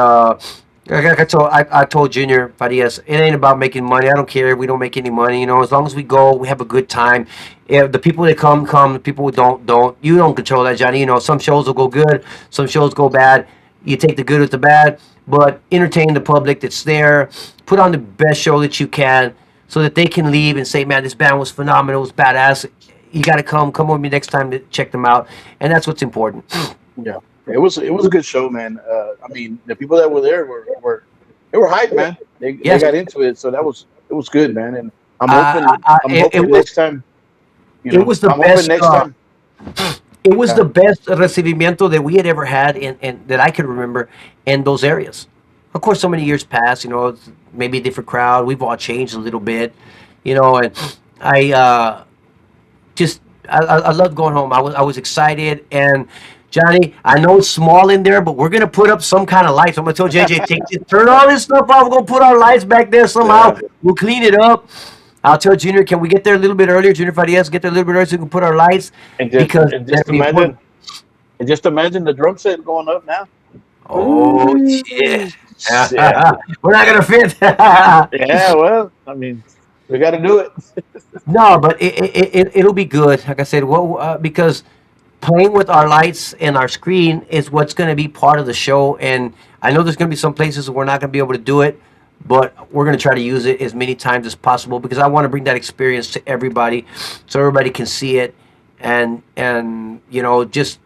like I told Junior Farias, it ain't about making money. I don't care if we don't make any money. You know, as long as we go, we have a good time. If the people that come. The people who don't. You don't control that, Johnny. You know, some shows will go good, some shows go bad. You take the good with the bad, but entertain the public that's there. Put on the best show that you can, so that they can leave and say, "Man, this band was phenomenal. It was badass." You got to come with me next time to check them out, and that's what's important. Yeah. It was a good show, man. I mean, the people that were there were they were hyped, man. They Yes, got into it, so it was good, man. And I'm it hoping was next time, it was the I'm hoping best. next time. It was Yeah, the best recibimiento that we had ever had, in that I can remember in those areas. Of course, so many years passed. You know, it's maybe a different crowd. We've all changed a little bit. You know, and I just I loved going home. I was excited. And Johnny, I know it's small in there, but we're gonna put up some kind of lights. I'm gonna tell JJ, turn all this stuff off. We're gonna put our lights back there somehow. yeah. We'll clean it up. I'll tell Junior, can we get there a little bit earlier? Junior Farias, get there a little bit earlier so we can put our lights, And just because and that'd just be important. imagine and just imagine the drum set going up now. Oh shit. Ooh, shit. We're not gonna fit. Yeah, well, I mean, we got to do it. No, but it'll be good. Like I said, because playing with our lights and our screen is what's going to be part of the show. And I know there's going to be some places we're not going to be able to do it, but we're going to try to use it as many times as possible, because I want to bring that experience to everybody, so everybody can see it, and just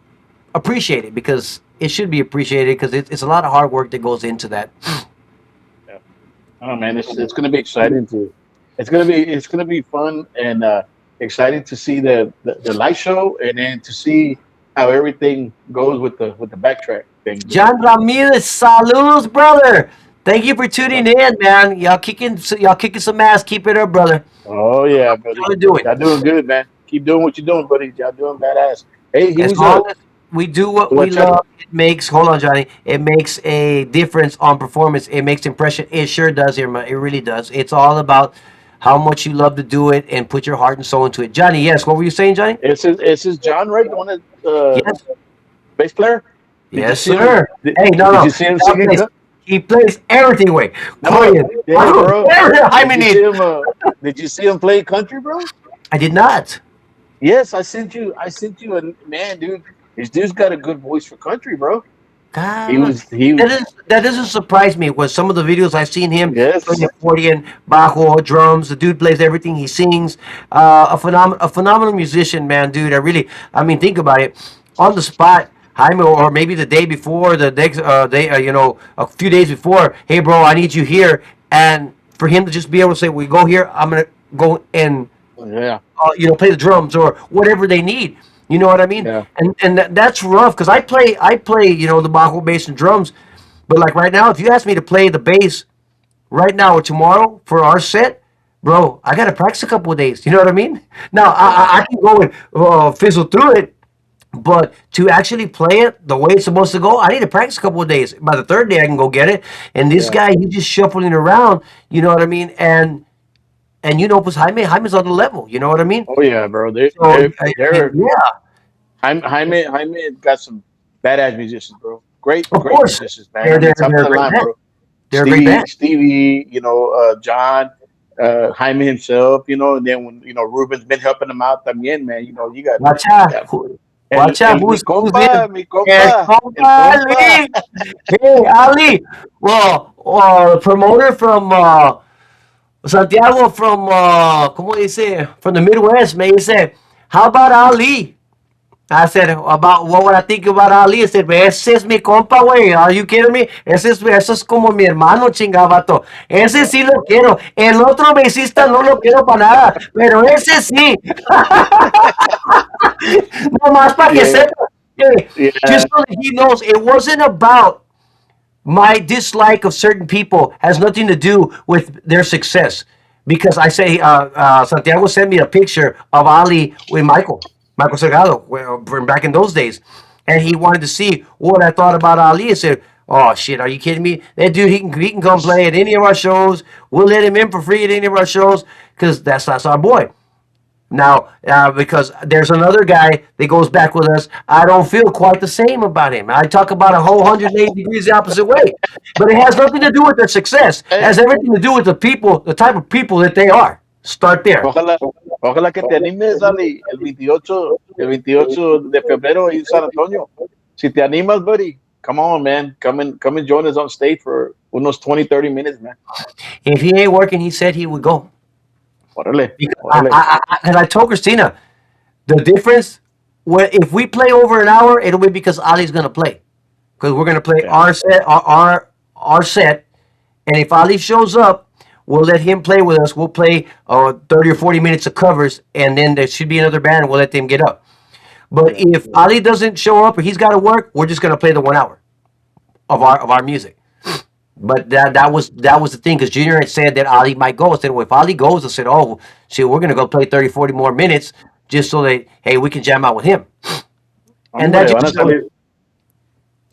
appreciate it, because it should be appreciated, because it's a lot of hard work that goes into that. Yeah. Oh man, it's gonna be exciting to. It's gonna be fun and exciting to see the light show, and then to see how everything goes with the backtrack thing. John Ramirez, saludos, brother. Thank you for tuning in, man. Y'all kicking some ass. Keep it up, brother. Oh yeah, buddy. Y'all doing. Y'all doing good, man. Keep doing what you're doing, buddy. Y'all doing badass. Hey, he As was long as we do what we check. love, it makes. Hold on, Johnny. It makes a difference on performance. It makes impression. It sure does, Irma. It really does. It's all about how much you love to do it and put your heart and soul into it. Johnny, yes. What were you saying, Johnny? It's his John, right? The one that Yes. bass player. Did you Yes, see him? sir. Hey, no, Did no. you see him John singing? plays, he plays everything way. No, Accordion. yeah, bro. I Did mean, you see him? Did you see him play country, bro? I did not. Yes, I sent you. I sent you a man, dude. This dude's got a good voice for country, bro. He God, was he. that doesn't surprise me. With some of the videos I've seen him playing Yes, accordion, bajo, drums, the dude plays everything. He sings. A phenomenal musician, man, dude. I mean, think about it. On the spot, Jaime, or maybe the day before, the next day, a few days before. Hey, bro, I need you here, and for him to just be able to say, "We go here. I'm gonna go and yeah, play the drums or whatever they need." You know what I mean? yeah, And that's rough, because I play the bajo, bass, and drums. But like right now, if you ask me to play the bass right now or tomorrow for our set, bro, I gotta practice a couple of days. You know what I mean? Now yeah, I can go and fizzle through it, but to actually play it the way it's supposed to go, I need to practice a couple of days. By the third day, I can go get it. And this yeah. guy, he's just shuffling around. You know what I mean? And pues Jaime's on the level. You know what I mean? Oh yeah, bro. So They're yeah. Jaime got some badass musicians, bro. great, Of great course, musicians, man. I mean, top they're of a the great line, band. bro. They're a great band. Stevie, John, Jaime himself, and then when Ruben's been helping him out también, man. You got Watch out. uh, Watch out. mi Who's in? El compa, el compa compa. Ali. Hey, Ali. Well, promoter from Santiago from, ¿cómo dice? From the Midwest, man. He said, how about Ali? I said, about what would I think about Ali? I said, ese es mi compa, güey. Are you kidding me? Eso es como mi hermano, chingavato. Ese sí lo quiero. El otro bassista no lo quiero para nada. Pero ese sí. No más para que Yeah, sepa. Hey, yeah. just so that he knows, it wasn't about my dislike of certain people has nothing to do with their success. Because I say, Santiago sent me a picture of Ali with Michael Salgado, from back in those days. And he wanted to see what I thought about Ali. I said, oh, shit, are you kidding me? That dude, he can come play at any of our shows. We'll let him in for free at any of our shows because that's our boy. Now, because there's another guy that goes back with us, I don't feel quite the same about him. I talk about a whole 180 degrees the opposite way, but it has nothing to do with their success. It Hey, has everything to do with the people, the type of people that they are. Start there. ojalá, ojalá que te animes, Ali, el 28 de febrero en San Antonio. Si te animas, buddy, come on, man. Come and join us on stage for unos 20, 30 minutes, man. If he ain't working, he said he would go. Órale, Because órale. and I told Christina the difference. If we play over an hour, it'll be because Ali's gonna play. Because we're gonna play Yeah. our set. And if Ali shows up, we'll let him play with us. We'll play 30 or 40 minutes of covers, and then there should be another band, and we'll let them get up. But Yeah. if Ali doesn't show up or he's got to work, we're just gonna play the 1 hour of our music. But that was the thing because Junior had said that Ali might go. I said, well, if Ali goes, I said, oh, shit, we're gonna go play 30, 40 more minutes just so that hey, we can jam out with him. And that Hombre, just showed.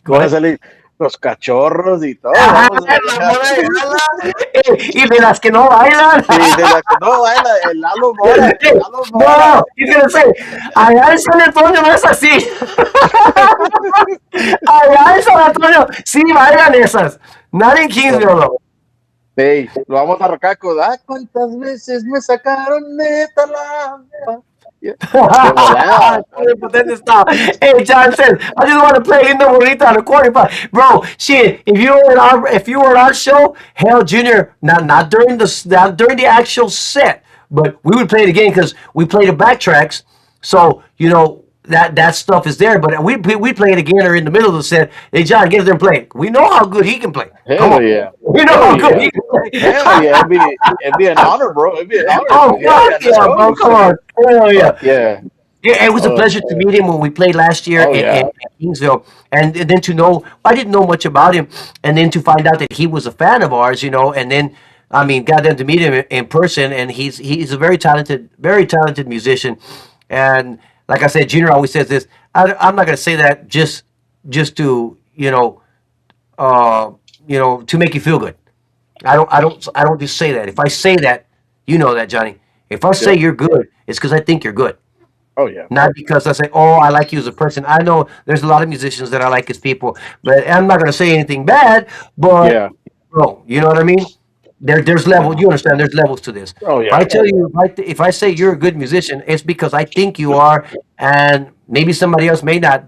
Go van a ahead. salir los cachorros y todo. Ajá, Vamos a la salir. moda de ala. Y de las que no bailan. Y de la que no baila, el Lalo Mora, el Lalo Mora. No, he's gonna say, allá en San Antonio no es así. Allá en San Antonio sí bailan esas. Not in Kingsville, though. Hey, lo vamos a arrancar con, ¿cuántas veces me sacaron de talampa? Yeah. De volada. Puro Potente style. Hey, John says, I just want to play Linda Bonita on the quarter. Bro, shit, if you were at our show, hell, Junior, not during the actual set, but we would play it again because we play the backtracks. So that stuff is there. But we play it again or in the middle of the set. Hey, John, get them playing. We know how good he can play. Come Hell on, yeah. we know Hell how good yeah. he can play. Hell yeah. It'd be an honor, bro. It'd be an honor. Oh Yeah, fuck man. Let's yeah, go. bro! Come on, hell yeah. Fuck yeah. Yeah, it was a Oh, pleasure to meet him when we played last year oh in yeah. Kingsville, and then to know I didn't know much about him, and then to find out that he was a fan of ours, and then I mean, got them to meet him in person, and he's a very talented musician, and like I said, Junior always says this. I'm not gonna say that just to uh, to make you feel good. I don't just say that. If I say that, you know that, Johnny. If I say Yep. you're good, it's because I think you're good. Oh yeah. Not because I say, oh, I like you as a person. I know there's a lot of musicians that I like as people, but I'm not going to say anything bad. But, Yeah. bro, you know what I mean? There's levels. You understand? There's levels to this. Oh If I yeah. tell you, if I say you're a good musician, it's because I think you are, and maybe somebody else may not.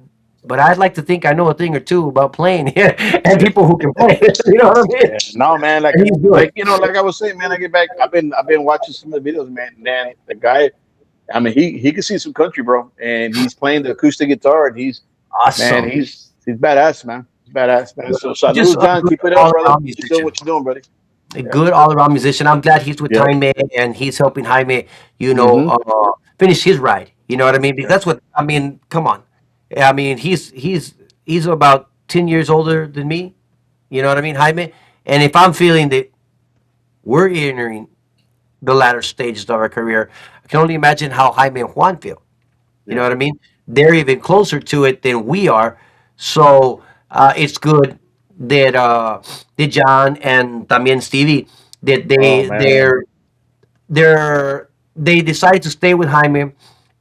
But I'd like to think I know a thing or two about playing and people who can play. You know what I mean? Yeah. No, man. Like, And he's good. like like I was saying, man. I get back. I've been watching some of the videos, man. Man, the guy. I mean, he can see some country, bro, and he's playing the acoustic guitar, and man, Awesome. he's badass, man. He's badass, man. So Just salute, a John. good Keep it up, all brother. around Keep doing musician. what you're doing, buddy. A Yeah. good all around musician. I'm glad he's with Yep. Jaime and he's helping Jaime, Mm-hmm. finish his ride. You know what I mean? Because Yeah. that's what I mean. Come on, I mean he's about 10 years older than me. You know what I mean, Jaime. And if I'm feeling that we're entering the latter stages of our career, I can only imagine how Jaime and Juan feel. You know Yeah. what I mean? They're even closer to it than we are. So it's good that John and también Stevie that Oh man. they decided to stay with Jaime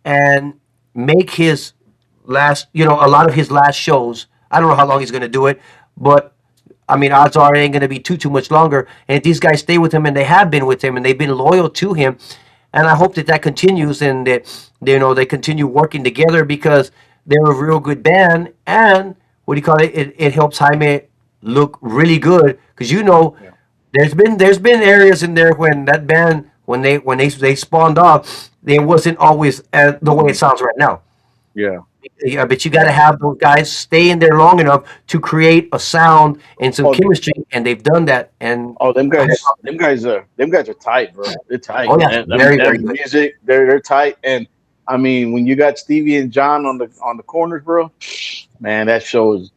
and make his last, a lot of his last shows. I don't know how long he's going to do it, but I mean, odds are it ain't going to be too much longer. And if these guys stay with him, and they have been with him, and they've been loyal to him, and I hope that that continues, and that they continue working together, because they're a real good band. And what do you call it? It helps Jaime look really good, because Yeah. there's been areas in there when that band, when they spawned off, it wasn't always the way it Mhm. sounds right now. Yeah. Yeah, but you got to Yeah. have those guys stay in there long enough to create a sound and some Oh, chemistry, and they've done that. And oh, them guys are tight, bro. They're tight. oh yeah, very Them very good. music, they're tight. And I mean, when you got Stevie and John on the corners, bro, man, that show is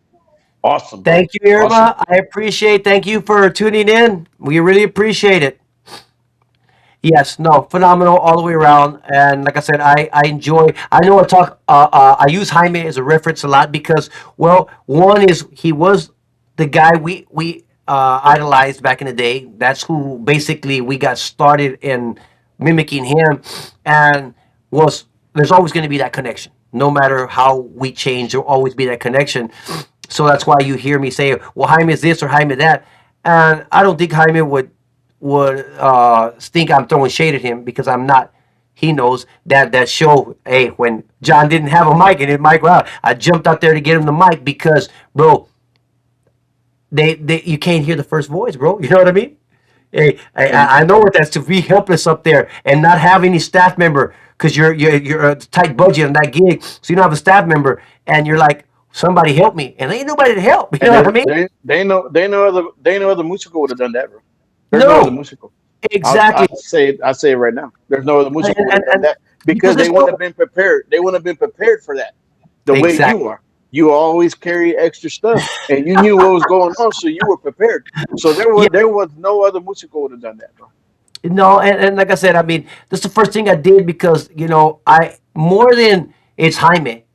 awesome, bro. Thank you, Awesome. Irma. I appreciate. Thank you for tuning in. We really appreciate it. Yes, no, phenomenal all the way around. And like I said, I enjoy. I know I use Jaime as a reference a lot, because, well, one is he was the guy we idolized back in the day. That's who basically we got started in mimicking him, and was there's always going to be that connection. No matter how we change, there'll always be that connection. So that's why you hear me say, "Well, Jaime is this or Jaime that," and I don't think Jaime would think I'm throwing shade at him, because I'm not. He knows that show. Hey, when John didn't have a mic and his mic went out, I jumped out there to get him the mic, because, bro, they you can't hear the first voice, bro. You know what I mean? Hey, And I know what that's to be helpless up there and not have any staff member, because you're a tight budget on that gig, so you don't have a staff member, and you're like, somebody help me, and ain't nobody to help. You and know what I mean? they know other musical would have done that, bro. There's no other No, musical. exactly, I say it right now. There's no other and, musical would and, have done and that because because they it's wouldn't have so been prepared. They wouldn't have been prepared for that. The way you exactly. are, you always carry extra stuff, and you knew what was going on, so you were prepared. So Yeah, there was no other musical would have done that, bro. no, and like I said, I mean, that's the first thing I did, because I more than it's Jaime,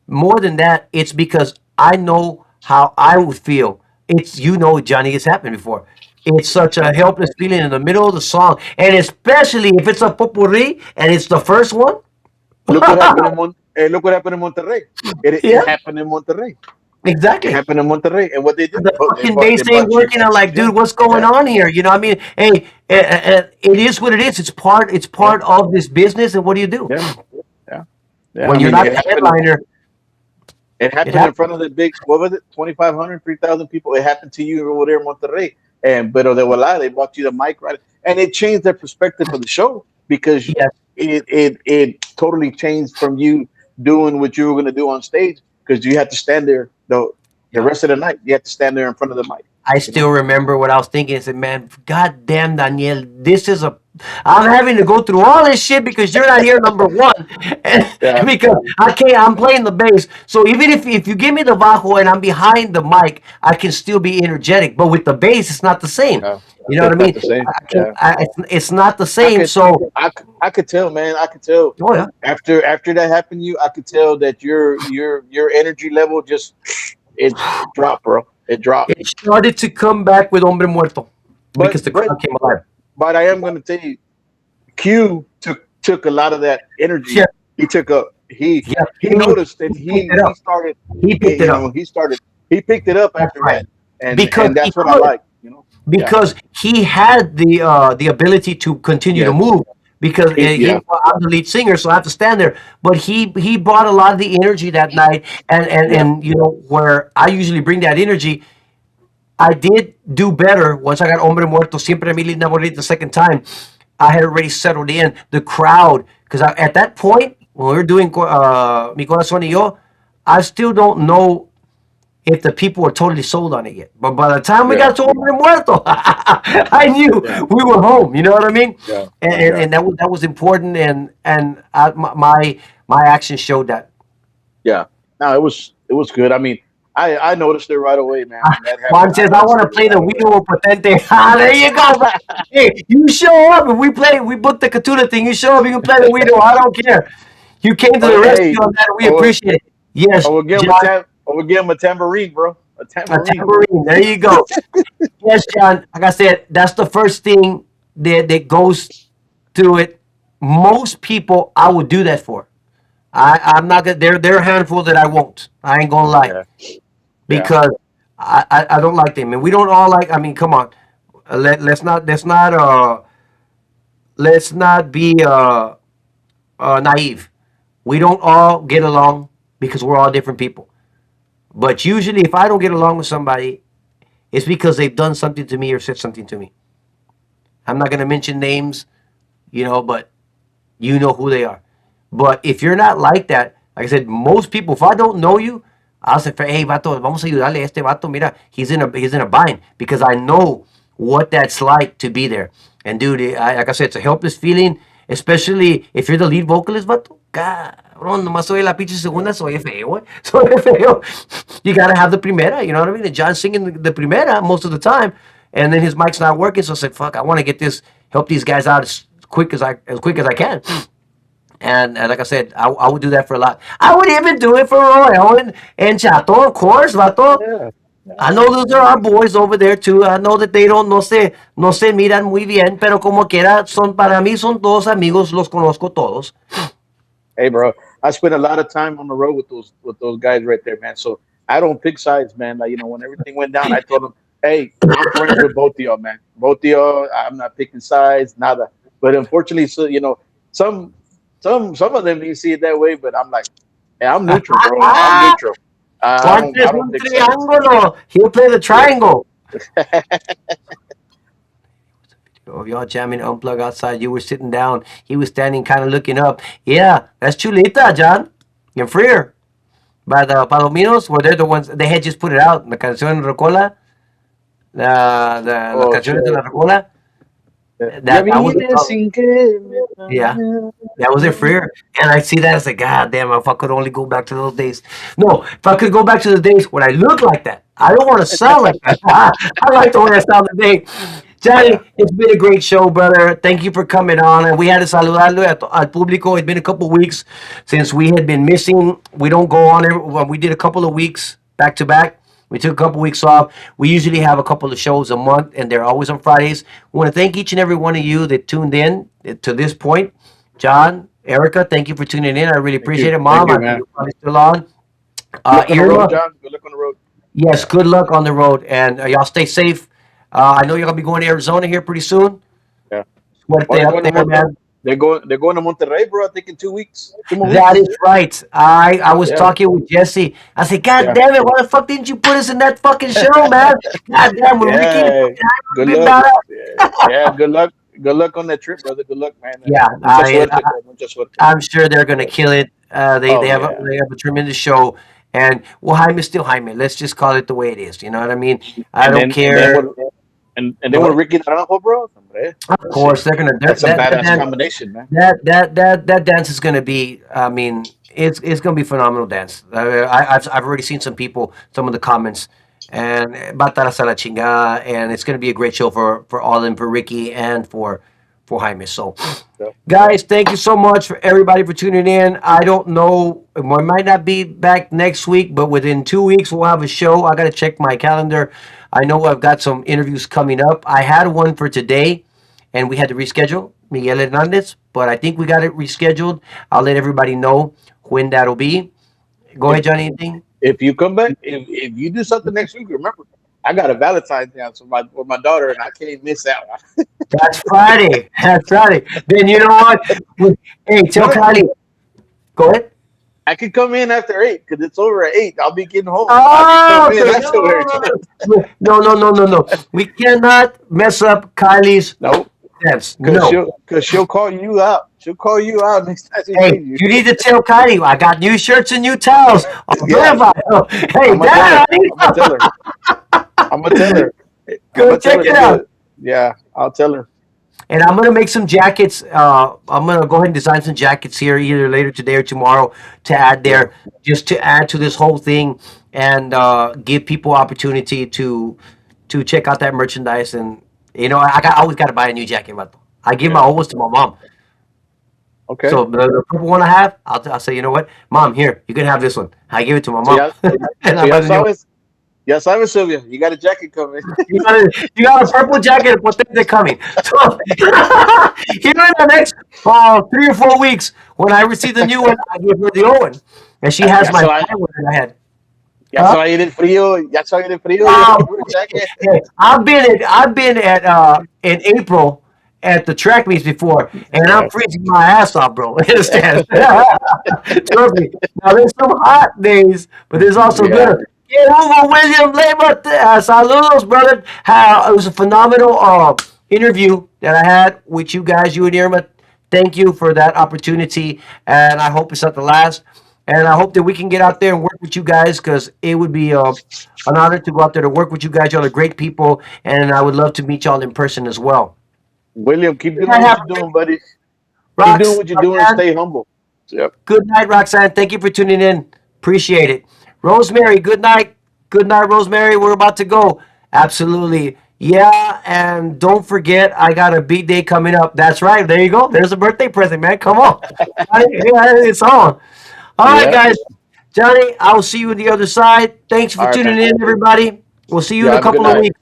more than that, it's because I know how I would feel. It's Johnny, it's happened before. It's such a Yeah. helpless feeling in the middle of the song, and especially if it's a potpourri and it's the first one. Look what happened in look what happened in Monterrey. It Yeah, happened in Monterrey. It exactly. happened in Monterrey, and what they did, The fucking they bass ain't brought you. working. I'm like, Yeah, dude, what's going yeah, on here? You know, what I mean, hey, it is what it is. It's yeah, part of this business. And what do you do yeah, yeah, yeah. I when you're mean, not the headliner? it It happened in happens. front of the big, what was it, 2,500, 3,000 people. It happened to you over there in Monterrey. And, but they were live. They bought you the mic, right? And it changed their perspective of the show because Yes, it totally changed from you doing what you were going to do on stage because you had to stand there the yeah. rest of the night. You had to stand there in front of the mic, I you know? still remember what I was thinking. I said, man, God damn, Daniel, this is a. I'm having to go through all this shit because you're not here, number one. And Yeah. because I can't, I'm playing the bass. So even if you give me the bajo and I'm behind the mic, I can still be energetic. But with the bass, it's not the same. Yeah. You know what I It's not mean? the same. I can't, Yeah. it's not the I same. could, So, I could tell, man. I could tell oh, yeah. after that happened to you, I could tell that your energy level just it dropped, bro. It dropped. It started to come back with Hombre Muerto But because the but crowd came alive. but I am going to tell you, Q took a lot of that Yeah, energy. He took a yeah. he noticed and He picked it he up. started He picked it you up. know he picked it up That's after right. that, Because and he that's what I could. like. You know, yeah, Because he had the ability to continue to yeah, move, because yeah, I'm the lead singer, so I have to stand there. But he brought a lot of the energy that night, yeah, and where I usually bring that energy, I did do better once I got Hombre Muerto. Siempre mi linda bonita the second time. I had already settled in the crowd, because at that point when we were doing Mi Corazón y Yo, I still don't know if the people were totally sold on it yet. But by the time we yeah, got to Hombre Muerto, I knew yeah, we were home. You know what I mean? yeah, And, yeah, and that was important, and my actions showed that. yeah. No, it was good. I mean, I noticed it right away, man. When that Juan happened, I says, I noticed want to it play right the away. Puro Potente. Ah, there you go, bro. Hey, you show up. If we booked the Catuna thing, you show up, you can play the Guido. I don't care. You came to Oh, the hey, rescue on that. We oh, appreciate it. Yes, oh, again with John, oh, again with tambourine, bro. A a tambourine. tambourine. There you go. Yes, John. Like I said, that's the first thing that goes through it. Most people, I would do that for. I'm not gonna. There are a handful that I won't. I ain't gonna lie. Yeah, Yeah. because I don't like them, and we don't all like. I mean, come on, let's not be naive. We don't all get along because we're all different people. But usually, if I don't get along with somebody, it's because they've done something to me or said something to me. I'm not gonna mention names, but you know who they are. But if you're not like that, like I said, most people, if I don't know you, I'll say, hey, vato, vamos a ayudarle a este vato. Mira, he's in a bind because I know what that's like to be there. And dude, like I said, it's a helpless feeling, especially if you're the lead vocalist, vato. Cabrón, nomás soy la pinche segunda, Yeah. soy feo, eh. Soy feo. You gotta have the primera, you know what I mean? And John's singing the primera most of the time, and then his mic's not working. So I said, fuck, I want to help these guys out as quick as I can. And like I said, I would do that for a lot. I would even do it for Royal and Chato, of course, vato. Yeah. I Yeah. know those are our boys over there too. I know that they don't, no se miran muy bien, pero como quiera, para mí son todos amigos, los conozco todos. Hey, bro, I spent a lot of time on the road with those guys right there, man. So I don't pick sides, man. Like when everything went down, I told them, "Hey, I'm friends with both of y'all, man. Both of y'all. I'm not picking sides, nada." But unfortunately, so some some of them you see it that way, but I'm like, hey, I'm neutral, bro. I'm neutral. Juantes I don't un pick sides. triángulo. He'll play the Yeah. triangle. Of y'all jamming unplug outside, you were sitting down. He was standing, kind of looking up. Yeah, that's Chulita, John. You're freer. By the Palominos, where they're the ones they had just put it out. La canción Rocola, las Oh canciones de shit. la Rocola. Ya That was the vine song. sin que me Yeah, that was it for her. And I see that as like, God damn, if I could only go back to those days. No, if I could go back to the days when I look like that. I don't want to sound like that. I like the way I sound today. Yeah. Johnny, it's been a great show, brother. Thank you for coming on. And we had to saludarlo al público. It's been a couple weeks since we had been missing. We don't go on well, we did a couple of weeks back to back. We took a couple weeks off. We usually have a couple of shows a month, and they're always on Fridays. We want to thank each and every one of you that tuned in to this point. John, Erica, thank you for tuning in. I really Thank you. appreciate it. Thank Mom, you, I know man. you're probably still on. Good luck on the road, Irma, John. Good luck on the road. yes, Yeah. good luck on the road, and y'all stay safe. I know you're gonna be going to Arizona here pretty soon. Yeah. Oh, Suerte they're up going to there, man. they're going to Monterrey, bro. I think in 2 weeks, 2 more That weeks. is right. I was Yeah, talking with Jesse. I said, God yeah, damn it, why the fuck didn't you put us in that fucking show, man? God damn, when Ricky and yeah. fucking I would Good have been luck. Yeah, badass. yeah. Good luck. Good luck on that trip, brother. Good luck, man. Yeah, Mucha suerte, bro. Mucha suerte. I'm sure they're going to Yes. kill it. They Oh they have a, yeah. they have a tremendous show, and well, Jaime's still Jaime. Let's just call it the way it is. You know what I mean? I And don't then and then care. when and then Go with ahead. Ricky Naranjo, bro. Hombre, Of that's it. course, they're gonna That's a that badass dance combination, man. that dance is gonna be. I mean, it's gonna be phenomenal dance. I've already seen some of the comments, and Batara la chingada, and it's gonna be a great show for all of them, for Ricky and for Jaime. So. Yeah, yeah. Guys, thank you so much for everybody for tuning in. I don't know, we might not be back next week, but within 2 weeks we'll have a show. I got to check my calendar. I know I've got some interviews coming up. I had one for today, and we had to reschedule Miguel Hernandez, but I think we got it rescheduled. I'll let everybody know when that'll be. Go If ahead, Johnny. Anything? if you come back, if you do something next week, remember, I got a Valentine's dance with my daughter, and I can't miss that one. That's Friday. That's Friday. Then you know what? Hey, tell No, Kylie. Go ahead. I could come in after 8 because it's over at 8. I'll be getting home. I could come Oh, in okay. afterwards. No, no, no, no, no. We cannot mess up Kylie's No, dance. because No. she'll call you out. She'll call you out next time she Hey, sees you. you need to tell Kylie I got new shirts and new towels. I'll Yeah, verify. Hey, I'm gonna tell Dad, her. honey, I'm gonna tell her. I'm gonna tell her. I'm go gonna tell check her it to do out. it. Yeah, I'll tell her. And I'm gonna make some jackets. I'm gonna go ahead and design some jackets here either later today or tomorrow to add Yeah, there, just to add to this whole thing and give people opportunity to check out that merchandise. And I always got to buy a new jacket, but I give my yeah. old ones to my mom. Okay. So the purple one I have, I'll say, you know what, Mom, here you can have this one. I give it to my So mom, yeah, and so I buy ya the new one. sabes, ya sabes, Sylvia. You got a jacket coming. You got a purple jacket and Potente coming. So here in the next 3 or 4 weeks, when I receive the new one, I give her the old one, and she has Yeah. my So white one that I had. Ya se Huh? va a ir el frío, ya se va a ir el frío, ya Wow. que puro jacket. Hey, I've been at in April at the track meets before, and I'm Yeah. freezing my ass off, bro. Understand? Trust me. Now there's some hot days, but there's also Yeah. good. Yeah, Hugo William Leyva, saludos, brother. How it was a phenomenal interview that I had with you guys, you and Irma. Thank you for that opportunity, and I hope it's not the last. And I hope that we can get out there and work with you guys because it would be an honor to go out there to work with you guys. Y'all are great people, and I would love to meet y'all in person as well. William, keep Good doing night, what have you're doing, buddy. Keep doing Rox, what you're doing and Roxanne. stay humble. Yep. Good night, Roxanne. Thank you for tuning in. Appreciate it. Rosemary, good night. Good night, Rosemary. We're about to go. Absolutely. Yeah, and don't forget, I got a big day coming up. That's right. There you go. There's a birthday present, man. Come on. It's on. All right, Yeah. guys. Johnny, I will see you on the other side. Thanks for All right, man. tuning in, everybody. We'll see you in Yeah, a have a good couple of night. weeks.